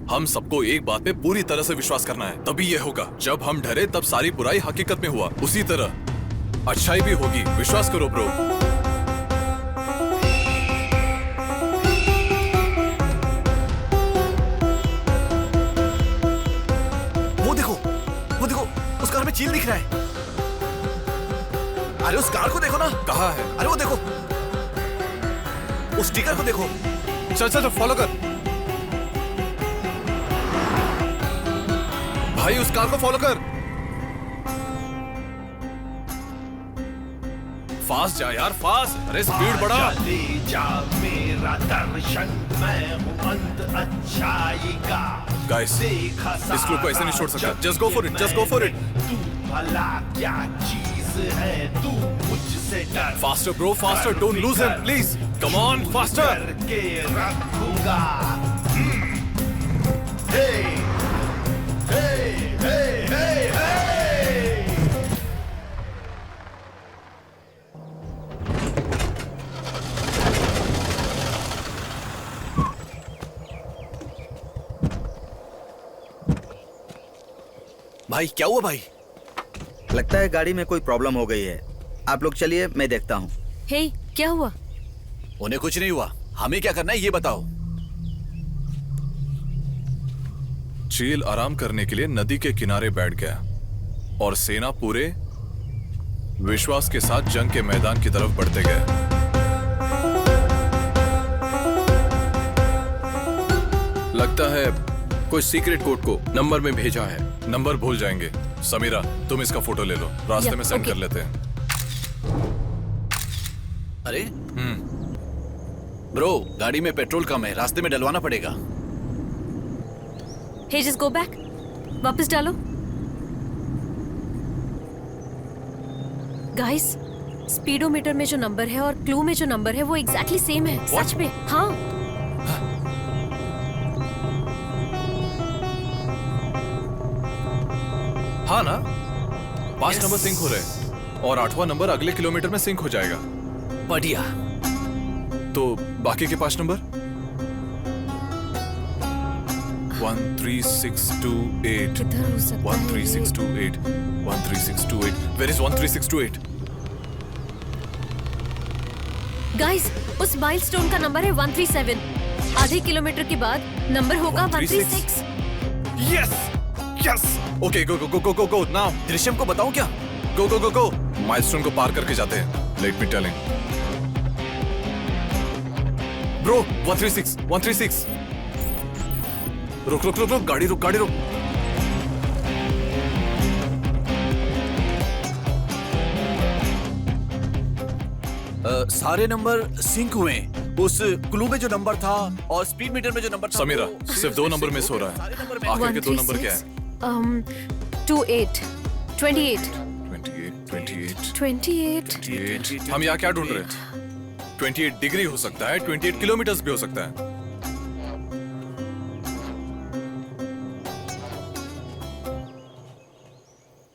हम सबको एक बात पे पूरी तरह से विश्वास करना है, तभी ये होगा। जब हम डरे तब सारी बुराई हकीकत में हुआ, उसी तरह अच्छाई भी होगी। विश्वास करो ब्रो। वो देखो, उस कार में चील दिख रहा है। अरे उस कार को देखो ना। कहाँ है? अरे वो देखो, उस स्टिकर को देखो। चल फॉलो कर भाई, उस कार को फॉलो कर। फास्ट जा यार, फास्ट। अरे स्पीड बढ़ा। जा मेरा दर्शन, मैं हूं अंत अच्छाई का। गाइस, इस क्लू को ऐसे नहीं छोड़ सकता। Just go for it, just go for it. तू भला क्या चीज है, तू मुझसे डर। Faster bro, faster. Don't lose him please. Come on, faster. करके रखूंगा। हे हे हे हे। भाई क्या हुआ भाई? लगता है गाड़ी में कोई प्रॉब्लम हो गई है। आप लोग चलिए, मैं देखता हूँ। हे, क्या हुआ? उन्हें कुछ नहीं हुआ, हमें क्या करना है ये बताओ। चील आराम करने के लिए नदी के किनारे बैठ गया और सेना पूरे विश्वास के साथ जंग के मैदान की तरफ बढ़ते गए। लगता है कोई सीक्रेट कोड को नंबर में भेजा है। नंबर भूल जाएंगे। समीरा, तुम इसका फोटो ले लो, रास्ते में सेंड कर लेते हैं। अरे ब्रो, गाड़ी में पेट्रोल कम है, रास्ते में डलवाना पड़ेगा। हे, जस्ट गो बैक। वापस डालो। गाइस, स्पीडोमीटर में जो नंबर है और क्लू में जो नंबर है वो एग्जैक्टली सेम है। सच में? हाँ। हाँ ना, 5 नंबर सिंक हो रहे और 8वां नंबर अगले किलोमीटर में सिंक हो जाएगा। बढ़िया। तो बाकी के 5 नंबर 13628 13628 13628। Where is 13628? गाइस, उस माइलस्टोन का नंबर है 137। आधे किलोमीटर के बाद नंबर होगा 136। Yes, yes. ओके गो गो गो गो गो गो नाउ। दृश्यम को बताऊं क्या? गो गो गो गो। माइलस्टोन को पार करके जाते हैं। Let me telling. ब्रो 136 रुक रुक रुक रुक, गाड़ी रुक गाड़ी रुक। सारे नंबर सिंक हुए हैं। उस क्लू में जो नंबर था और स्पीड मीटर में जो नंबर था। समीरा, वो- सिर्फ 2 नंबर मिस हो रहा है। आखिर के 2 नंबर क्या है? 28 28 28 28 हम यहाँ क्या ढूंढ रहे हैं? 28 डिग्री हो सकता है, 28 किलोमीटर भी हो सकता है।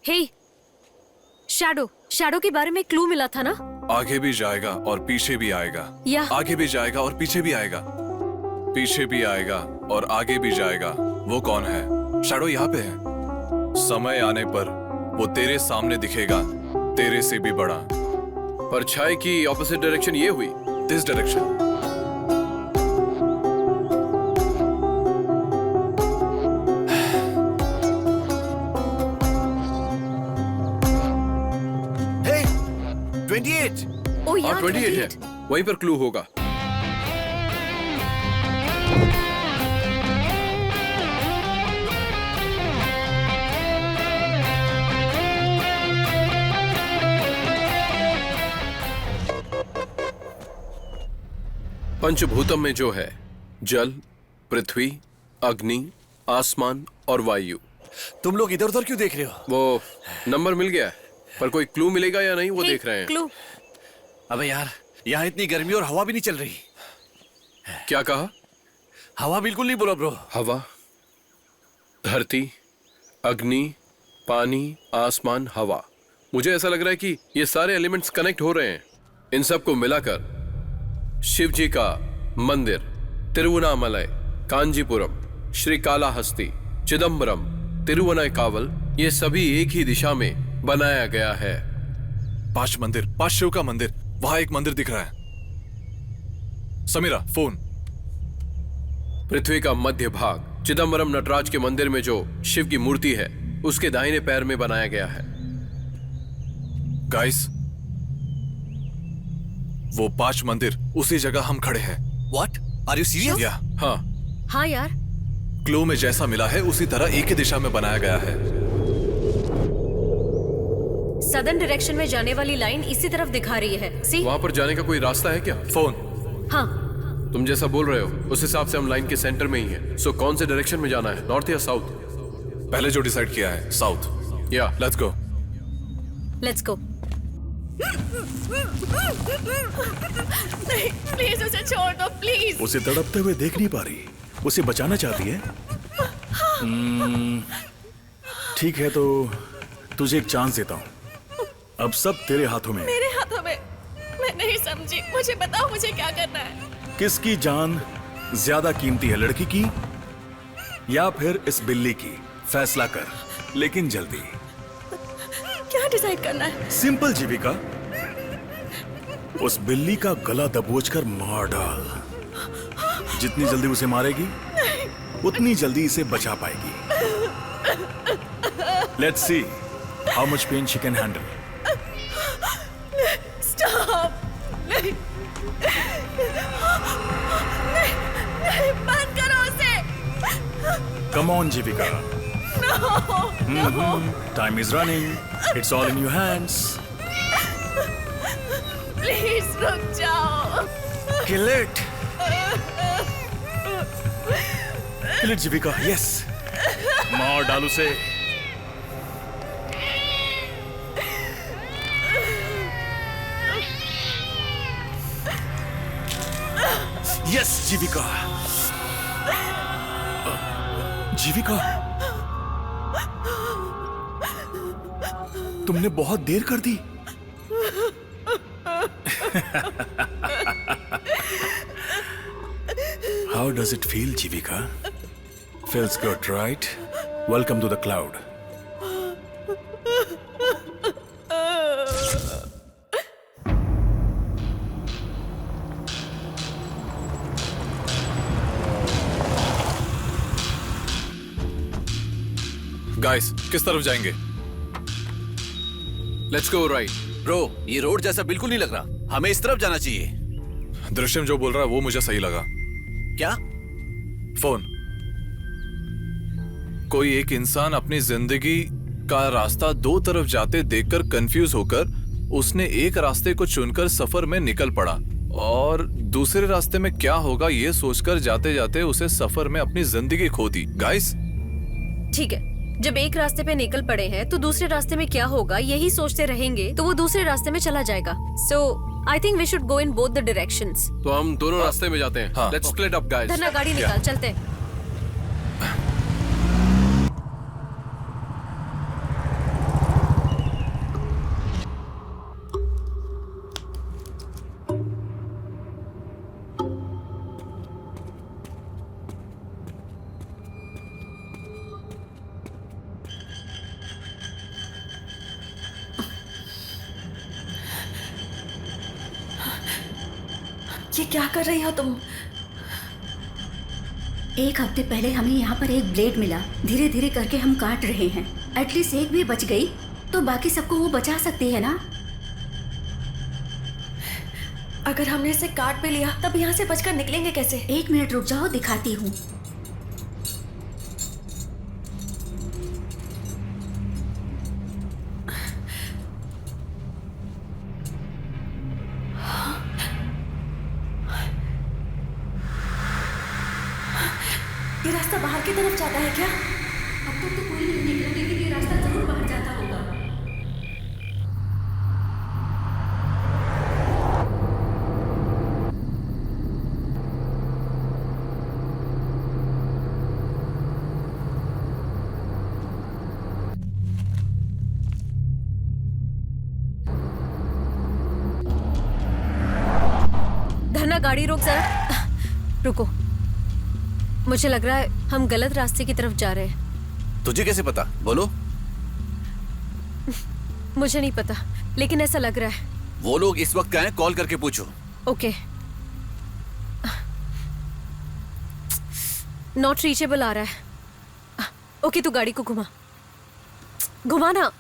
हे शैडो, शैडो के बारे में क्लू मिला था ना? आगे भी जाएगा और पीछे भी आएगा। या आगे भी जाएगा और पीछे भी आएगा। पीछे भी आएगा और आगे भी जाएगा। वो कौन है? शैडो यहाँ पे है। समय आने पर वो तेरे सामने दिखेगा, तेरे से भी बड़ा। परछाई की ऑपोजिट डायरेक्शन ये हुई। This direction. हे 28। ओ हाँ 28 है, वहीं पर क्लू होगा। पंचभूतम में जो है जल, पृथ्वी, अग्नि, आसमान और वायु। तुम लोग इधर उधर क्यों देख रहे हो? वो नंबर मिल गया है, पर कोई क्लू मिलेगा या नहीं वो देख रहे हैं। क्लू। अबे यार, यहाँ इतनी गर्मी और हवा भी नहीं चल रही। क्या कहा? हवा बिल्कुल नहीं बोला ब्रो। हवा, धरती, अग्नि, पानी, आसमान, हवा। मुझे ऐसा लग रहा है कि ये सारे एलिमेंट्स कनेक्ट हो रहे हैं। इन सबको मिलाकर शिव जी का मंदिर तिरुवनामलई, कांजीपुरम, श्रीकालाहस्ती, चिदम्बरम, तिरुवनाईकावल, ये सभी एक ही दिशा में बनाया गया है। 5 मंदिर, 5 शिव का मंदिर। वहां एक मंदिर दिख रहा है। समीरा फोन। पृथ्वी का मध्य भाग चिदम्बरम नटराज के मंदिर में जो शिव की मूर्ति है उसके दाहिने पैर में बनाया गया है। गाइस, वो 5 मंदिर उसी जगह हम खड़े हैं। What? Are you serious? या हाँ, हाँ यार, क्लू में जैसा मिला है उसी तरह एक ही दिशा में बनाया गया है। सदर्न डायरेक्शन में जाने वाली लाइन इसी तरफ दिखा रही है। सी? वहां पर जाने का कोई रास्ता है क्या? फोन। हाँ। तुम जैसा बोल रहे हो उस हिसाब से हम लाइन के सेंटर में ही हैं। सो कौन से डायरेक्शन में जाना है, नॉर्थ या साउथ? पहले जो डिसाइड किया है साउथ। या लेट्स गो। Let's go. नहीं, प्लीज उसे छोड़ दो, प्लीज। उसे तड़पते हुए देख नहीं पा रही, उसे बचाना चाहती है। ठीक है, तो तुझे एक चांस देता हूँ। अब सब तेरे हाथों में। मेरे हाथों में? मैं नहीं समझी, मुझे बताओ मुझे क्या करना है। किसकी जान ज्यादा कीमती है, लड़की की या फिर इस बिल्ली की? फैसला कर, लेकिन जल्दी। क्या डिसाइड करना है? सिंपल जीविका, उस बिल्ली का गला दबोचकर मार डाल। जितनी जल्दी उसे मारेगी उतनी जल्दी इसे बचा पाएगी। Let's see how much pain she can handle. Stop. नहीं, नहीं, बंद करो उसे। Come on Jeevika. Time is running, it's all in your hands. Please रुक जाओ। Kill it. Kill it Jeevika, yes. मार डाल उसे। यस जीविका। जीविका, तुमने बहुत देर कर दी। How does it feel, Jivika? Feels good, right? Welcome to the cloud. Guys किस तरफ जाएंगे? Let's go right. ब्रो ये रोड जैसा बिल्कुल नहीं लग रहा, हमें इस तरफ जाना चाहिए। दृश्यम जो बोल रहा है वो मुझे सही लगा। क्या? फोन। कोई एक इंसान अपनी जिंदगी का रास्ता दो तरफ जाते देखकर कंफ्यूज होकर उसने एक रास्ते को चुनकर सफर में निकल पड़ा और दूसरे रास्ते में क्या होगा ये सोचकर जाते जाते उसे सफर में अपनी जिंदगी खो दी। गाइस ठीक है, जब एक रास्ते पे निकल पड़े हैं तो दूसरे रास्ते में क्या होगा यही सोचते रहेंगे तो वो दूसरे रास्ते में चला जाएगा। So I think we should go in both the directions. तो हम दोनों रास्ते में जाते हैं। Let's split up guys. Dhanna गाड़ी निकाल, चलते हैं। ये क्या कर रही हो तुम? एक हफ्ते पहले हमें यहाँ पर एक ब्लेड मिला, धीरे धीरे करके हम काट रहे हैं। एटलीस्ट एक भी बच गई तो बाकी सबको वो बचा सकती है ना। अगर हमने इसे काट भी लिया तब यहाँ से बचकर निकलेंगे कैसे? 1 मिनट रुक जाओ, दिखाती हूँ। ये रास्ता बाहर की तरफ जाता है क्या? अब तक तो कोई नहीं निकला, लेकिन ये रास्ता जरूर बाहर जाता होगा। धन्ना गाड़ी रोक जरा। रुको, मुझे लग रहा है हम गलत रास्ते की तरफ जा रहे हैं। तुझे कैसे पता? बोलो। मुझे नहीं पता, लेकिन ऐसा लग रहा है। वो लोग इस वक्त कहाँ हैं? कॉल करके पूछो। ओके। नॉट रीचेबल आ रहा है। ओके, तू गाड़ी को घुमा, घुमा ना।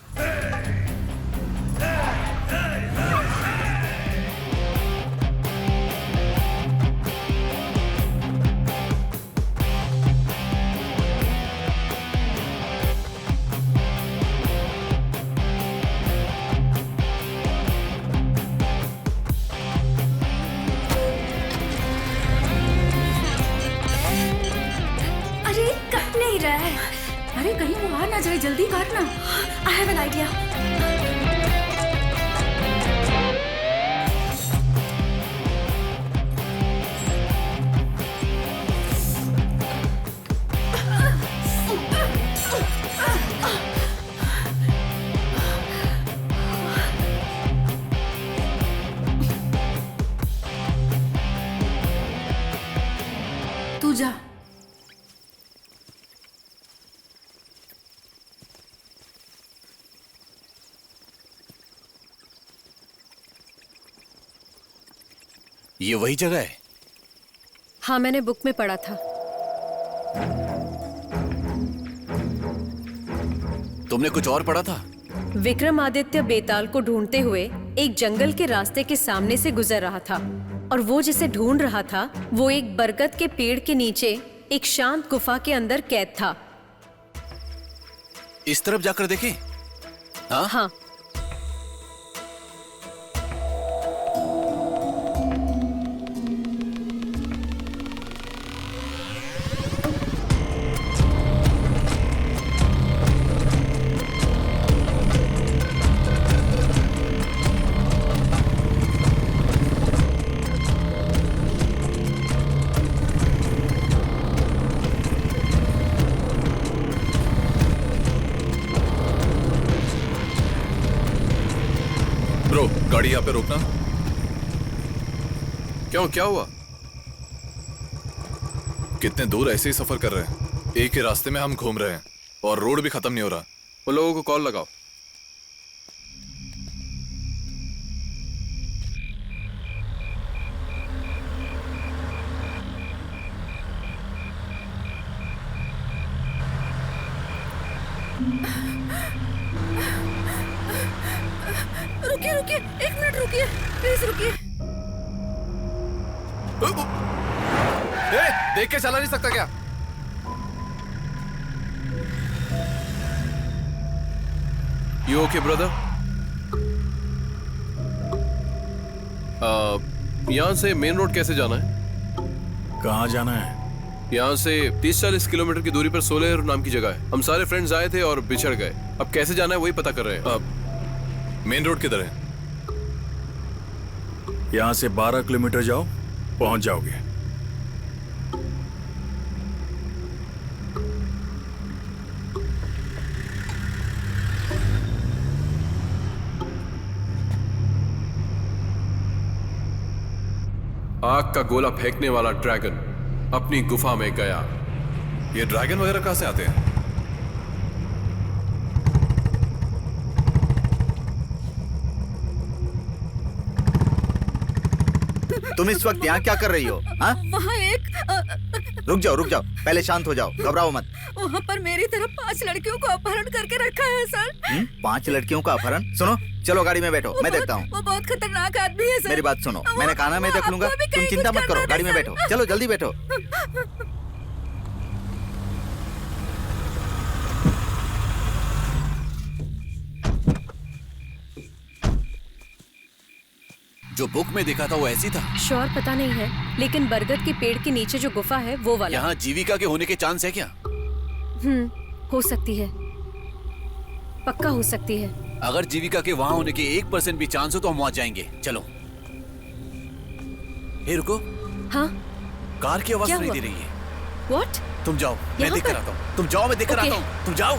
अरे कहीं वो आ ना जाए, जल्दी काटना। I have an idea. तू जा। ये वही जगह है? हाँ, मैंने बुक में पढ़ा था। तुमने कुछ और पढ़ा था? विक्रमादित्य बेताल को ढूंढते हुए एक जंगल के रास्ते के सामने से गुजर रहा था और वो जिसे ढूंढ रहा था वो एक बरगद के पेड़ के नीचे एक शांत गुफा के अंदर कैद था। इस तरफ जाकर देखें? हाँ? हाँ। ब्रो, गाड़ी यहाँ पे रोकना। क्यों, क्या हुआ? कितने दूर ऐसे ही सफर कर रहे हैं, एक ही रास्ते में हम घूम रहे हैं और रोड भी खत्म नहीं हो रहा। वो लोगों को कॉल लगाओ। रुकिए रुकिए, 1 मिनट रुकिए, प्लीज रुकिए। देख के चला नहीं सकता क्या? You okay, brother? यहाँ से मेन रोड कैसे जाना है? कहाँ जाना है? यहाँ से 30-40 किलोमीटर की दूरी पर सोलेर नाम की जगह है। हम सारे फ्रेंड्स आए थे और बिछड़ गए। अब कैसे जाना है वही पता कर रहे हैं। मेन रोड किधर है? यहाँ से 12 किलोमीटर जाओ, पहुंच जाओगे। आग का गोला फेंकने वाला ड्रैगन अपनी गुफा में गया। ये ड्रैगन वगैरह कहां से आते हैं? तुम इस वक्त यहाँ क्या कर रही हो? हाँ? वहाँ एक रुक जाओ, पहले शांत हो जाओ, घबराओ मत। वहाँ पर मेरी तरफ 5 लड़कियों को अपहरण करके रखा है सर। 5 लड़कियों का अपहरण? सुनो, चलो गाड़ी में बैठो, मैं देखता हूँ। वो बहुत खतरनाक आदमी है सर। मेरी बात सुनो, मैंने कहा ना मैं देख लूंगा। तुम चिंता मत करो, गाड़ी में बैठो, चलो जल्दी बैठो। जो बुक में देखा था वो ऐसी था? श्योर पता नहीं है, लेकिन बरगद के पेड़ के नीचे जो गुफा है वो वाला। यहाँ जीविका के होने के चांस है क्या? हो सकती है, पक्का हो सकती है। अगर जीविका के वहाँ होने के 1% भी चांस हो तो हम वहाँ जाएंगे। चलो। हे रुको। हाँ? कार की आवाज क्या नहीं हुआ? दे रही है। What? तुम जाओ, मैं देख कर आता हूँ। तुम जाओ, मैं देख कर आता हूँ। तुम जाओ।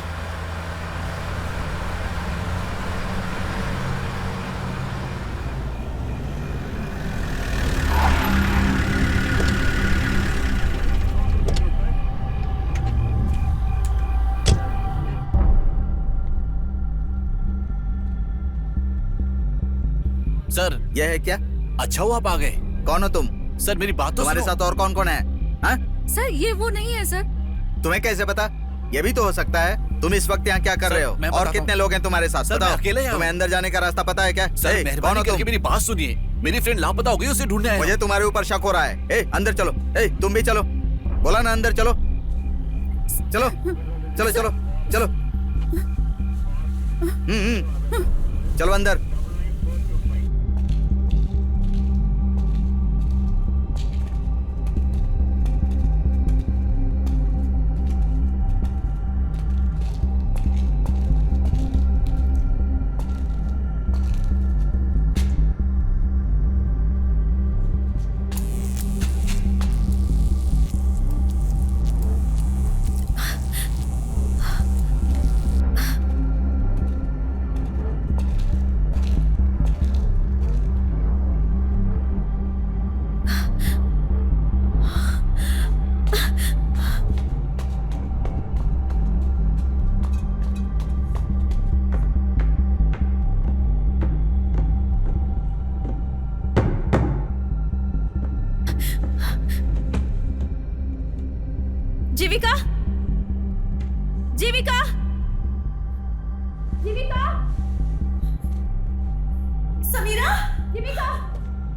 सर, यह है क्या? अच्छा हुआ आप आ गए। कौन हो तुम? सर मेरी बात तो तुम्हारे सुनो। साथ और कौन कौन है? हाँ? सर ये वो नहीं है सर। तुम्हें कैसे पता? ये भी तो हो सकता है। तुम इस वक्त यहाँ क्या कर रहे हो? और कितने लोग हैं तुम्हारे साथ? सर, मैं अकेले यहाँ तुम्हें अंदर जाने का रास्ता पता है क्या? सर मेहरबानी करके मेरी बात सुनिए। मेरी फ्रेंड लापता हो गई, उसे ढूंढने आया। मुझे तुम्हारे ऊपर शक हो रहा है। अंदर चलो। तुम भी चलो। बोला ना अंदर चलो। चलो चलो चलो चलो। चलो अंदर। Jeevika, Jeevika, Jeevika, Sameera, Jeevika,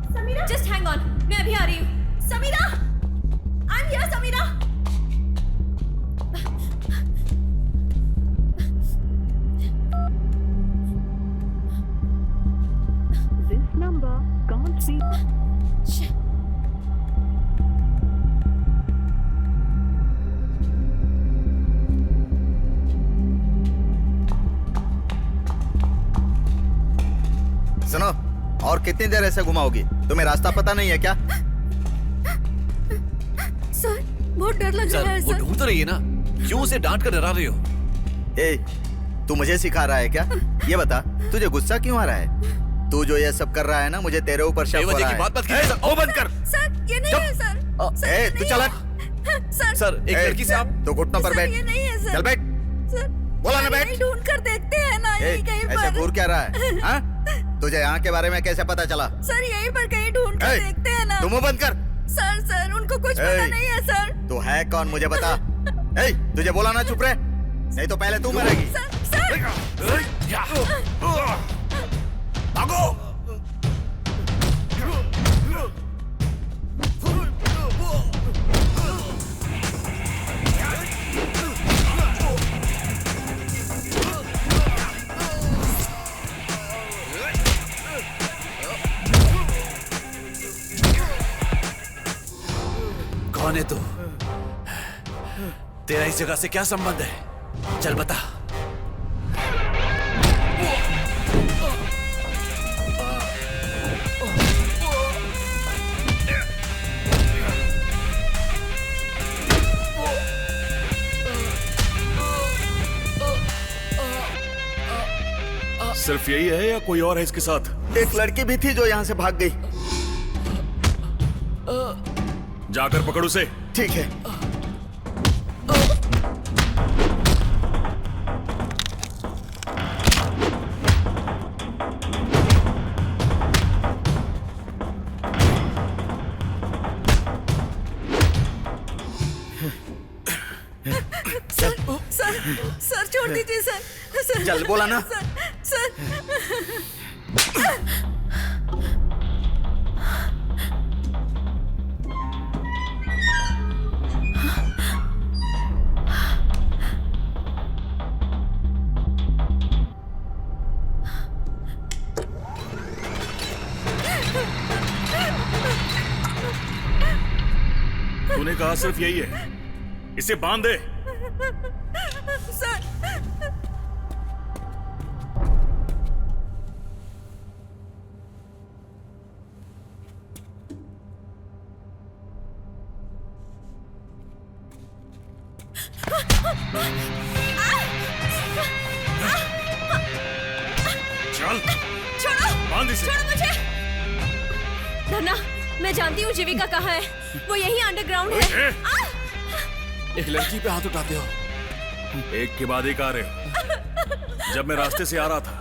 Sameera, just hang on, मैं अभी आ रही हूँ। Sameera, I am here Sameera. This number can't be. सुनो, और कितनी देर ऐसे घुमाओगी? तुम्हें रास्ता पता नहीं है क्या? सर बहुत डर लग रहा है वो सर। ढूंढ तो रही है ना, क्यों उसे डांट कर डरा रही हो? तू मुझे सिखा रहा है क्या? ये बता, तुझे गुस्सा क्यों आ रहा है? तू जो ये सब कर रहा है ना, मुझे तेरे ऊपर शक हो रहा है। बात मत कीजिए सर। ओ बंद कर। सर ये नहीं है सर। तू चल। सर एक लड़की से आप तो घुटनों पर बैठ। ये नहीं है सर। चल बैठ। सर बोला ना बैठ। ढूंढ कर देखते हैं ना यहीं कहीं पर। ऐसे घूर क्या रहा है? हाँ? तुझे यहाँ के बारे में कैसे पता चला? सर यहीं पर कहीं ढूंढ कर देखते हैं ना। तुम मुंह बंद कर। सर उनको कुछ पता नहीं है सर। तू है कौन मुझे बता। तुझे बोला ना चुप रहे। नहीं तो पहले तू मरेगी। भागो। कौन है तू? तेरा इस जगह से क्या संबंध है? चल बता। सिर्फ यही है या कोई और है इसके साथ? एक लड़की भी थी जो यहाँ से भाग गई। जाकर पकड़ उसे। ठीक है। सर छोड़ दीजिए सर। चल बोला ना। सर तूने कहा सिर्फ यही है, इसे बांध दे। सर चल छोड़ो। बांध इसे। छोड़ो मुझे। धन्ना, मैं जानती हूँ जीविका कहाँ है। वो यही अंडरग्राउंड है। एक लड़की पे हाथ उठाते हो। एक के बाद एक आ रहे हो। जब मैं रास्ते से आ रहा था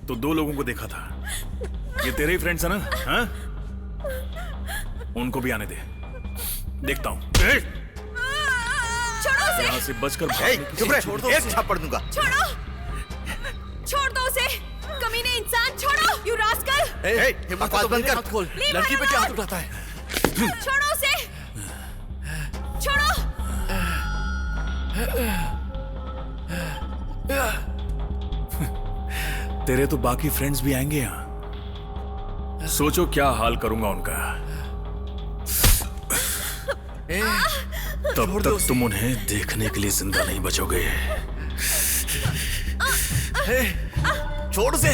तो दो लोगों को देखा था। ये तेरे ही फ्रेंड्स है ना? हाँ? उनको भी आने दे, देखता हूँ। छोड़ो उसे। यहाँ से बचकर चुप रहे, एक थप्पड़ दूंगा। छोड़ो, छोड़ दो उसे। कमीने इंसान, छोड़ो। You rascal. बकवास बंद कर। खोल। लड़की पे क्या हाथ उठाता है? छोड़ो उसे। छोड़ो। तेरे तो बाकी फ्रेंड्स भी आएंगे यहाँ। सोचो क्या हाल करूंगा उनका। तब तक तुम उन्हें देखने के लिए जिंदा नहीं बचोगे। छोड़ से।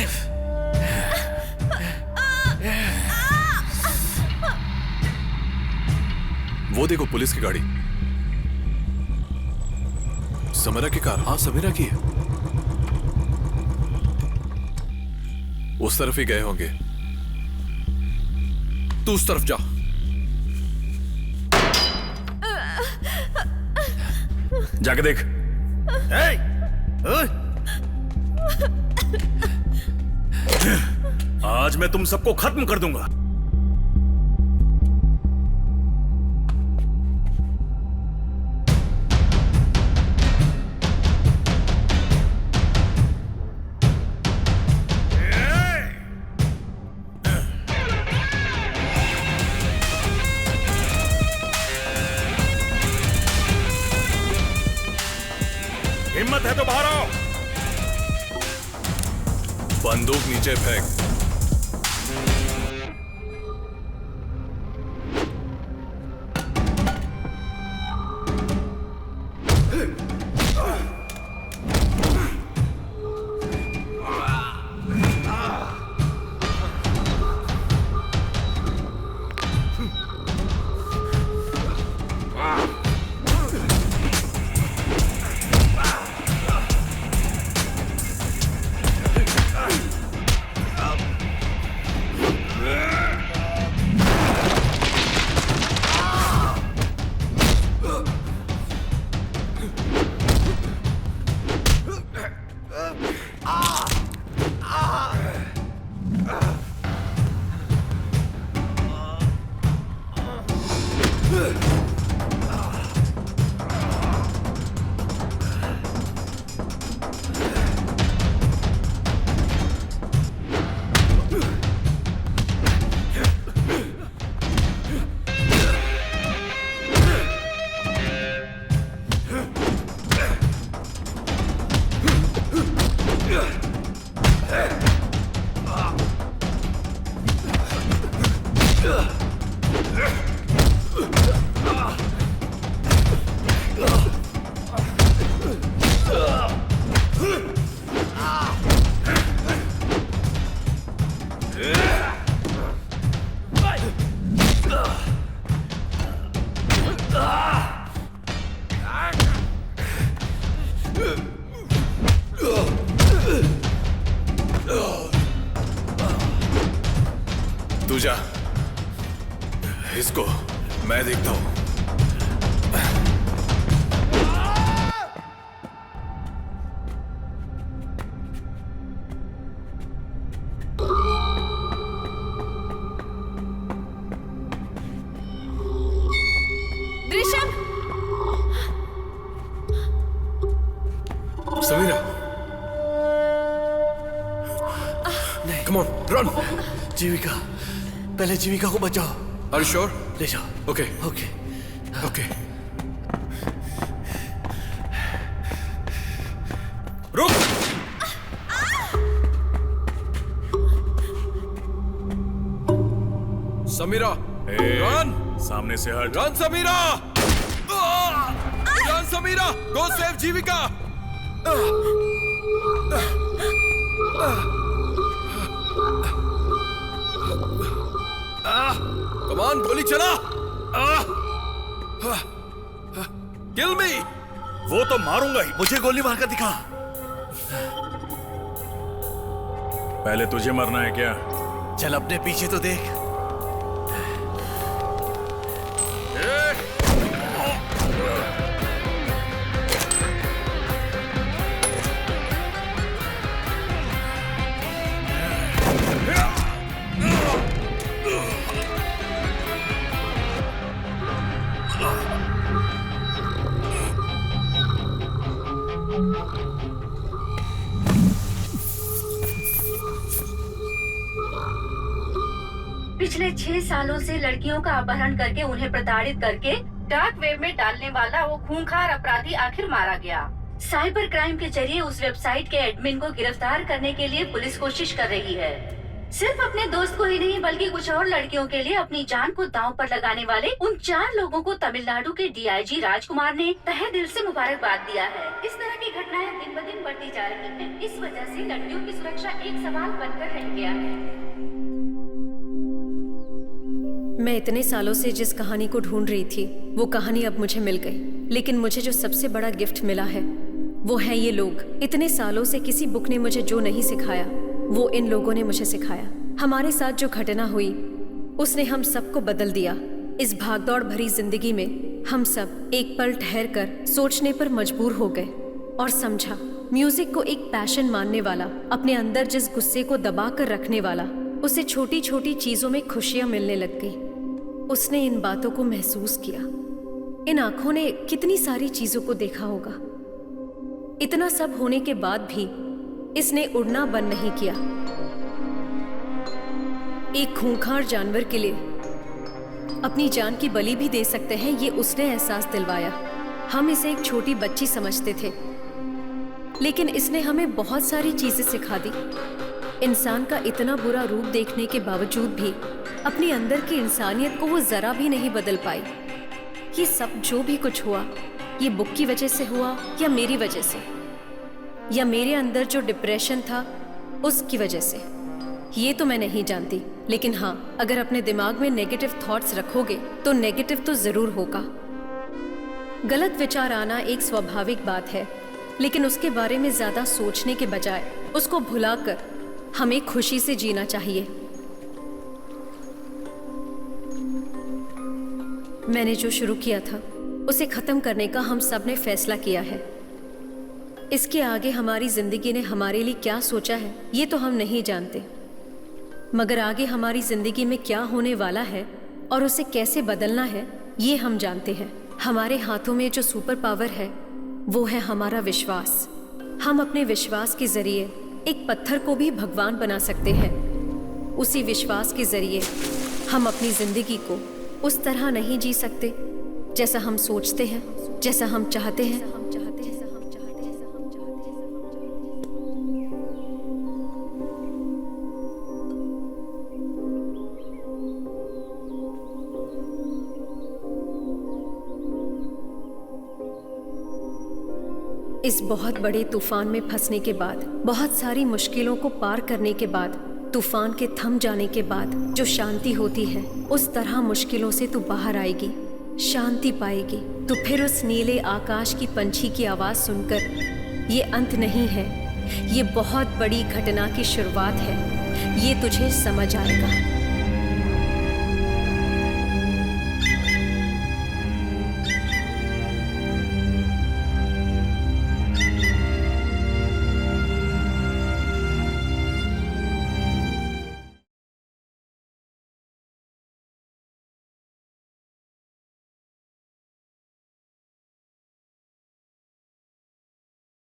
वो देखो पुलिस की गाड़ी। समीरा की कार। हाँ समीरा की है। उस तरफ ही गए होंगे। तू उस तरफ जा। जाके देख। आज मैं तुम सबको खत्म कर दूंगा। हिम्मत है तो बाहर आओ। बंदूक नीचे फेंक। जा, इसको मैं देखता हूं। Drishyam, Samira, come on, run. Jeevika, पहले जीविका को बचाओ। Are you sure? ले जाओ। Okay okay okay. रुक। समीरा, रन। सामने से हट। Run Samira, run Samira, go save Jeevika. Come on, गोली चला। किल मी। वो तो मारूंगा ही, मुझे गोली मारकर दिखा। पहले तुझे मरना है क्या? चल अपने पीछे तो देख। पिछले 6 सालों से लड़कियों का अपहरण करके उन्हें प्रताड़ित करके डार्क वेब में डालने वाला वो खूंखार अपराधी आखिर मारा गया। साइबर क्राइम के जरिए उस वेबसाइट के एडमिन को गिरफ्तार करने के लिए पुलिस कोशिश कर रही है। सिर्फ अपने दोस्त को ही नहीं बल्कि कुछ और लड़कियों के लिए अपनी जान को दांव पर लगाने वाले उन 4 लोगों को तमिलनाडु के DIG राजकुमार ने तहे दिल से मुबारकबाद दिया है। इस तरह की घटनाएं दिन ब दिन बढ़ती जा रही हैं। इस वजह से लड़कियों की सुरक्षा एक सवाल बनकर रह गया है। मैं इतने सालों से जिस कहानी को ढूंढ रही थी वो कहानी अब मुझे मिल गई। लेकिन मुझे जो सबसे बड़ा गिफ्ट मिला है वो है ये लोग। इतने सालों से किसी बुक ने मुझे जो नहीं सिखाया वो इन लोगों ने मुझे सिखाया। हमारे साथ जो घटना हुई उसने हम सबको बदल दिया। इस भागदौड़ भरी जिंदगी में हम सब एक पल ठहर कर सोचने पर मजबूर हो गए और समझा म्यूजिक को एक पैशन मानने वाला, अपने अंदर जिस गुस्से को दबा कर रखने वाला, उसे छोटी छोटी चीजों में खुशियां मिलने लग गई। उसने इन बातों को महसूस किया। इन आंखों ने कितनी सारी चीजों को देखा होगा। इतना सब होने के बाद भी इसने उड़ना बंद नहीं किया। एक खूंखार जानवर के लिए अपनी जान की बलि भी दे सकते हैं, ये उसने एहसास दिलवाया। हम इसे एक छोटी बच्ची समझते थे, लेकिन इसने हमें बहुत सारी चीजें सिखा दी। इंसान का इतना बुरा रूप देखने के बावजूद भी अपने अंदर की इंसानियत को वो जरा भी नहीं बदल पाई। ये सब जो भी कुछ हुआ ये बुक की वजह से हुआ या मेरी वजह से, या मेरे अंदर जो डिप्रेशन था उसकी वजह से, ये तो मैं नहीं जानती। लेकिन हाँ, अगर अपने दिमाग में नेगेटिव थॉट्स रखोगे तो नेगेटिव तो जरूर होगा। गलत विचार आना एक स्वाभाविक बात है, लेकिन उसके बारे में ज्यादा सोचने के बजाय उसको भुलाकर हमें खुशी से जीना चाहिए। मैंने जो शुरू किया था उसे खत्म करने का हम सब ने फैसला किया है। इसके आगे हमारी जिंदगी ने हमारे लिए क्या सोचा है ये तो हम नहीं जानते, मगर आगे हमारी जिंदगी में क्या होने वाला है और उसे कैसे बदलना है ये हम जानते हैं। हमारे हाथों में जो सुपर पावर है वो है हमारा विश्वास। हम अपने विश्वास के जरिए एक पत्थर को भी भगवान बना सकते हैं। उसी विश्वास के जरिए हम अपनी जिंदगी को उस तरह नहीं जी सकते जैसा हम सोचते हैं, जैसा हम चाहते हैं। इस बहुत बड़े तूफान में फंसने के बाद, बहुत सारी मुश्किलों को पार करने के बाद, तूफान के थम जाने के बाद जो शांति होती है, उस तरह मुश्किलों से तू बाहर आएगी, शांति पाएगी। तो फिर उस नीले आकाश की पंछी की आवाज सुनकर ये अंत नहीं है, ये बहुत बड़ी घटना की शुरुआत है, ये तुझे समझ आएगा।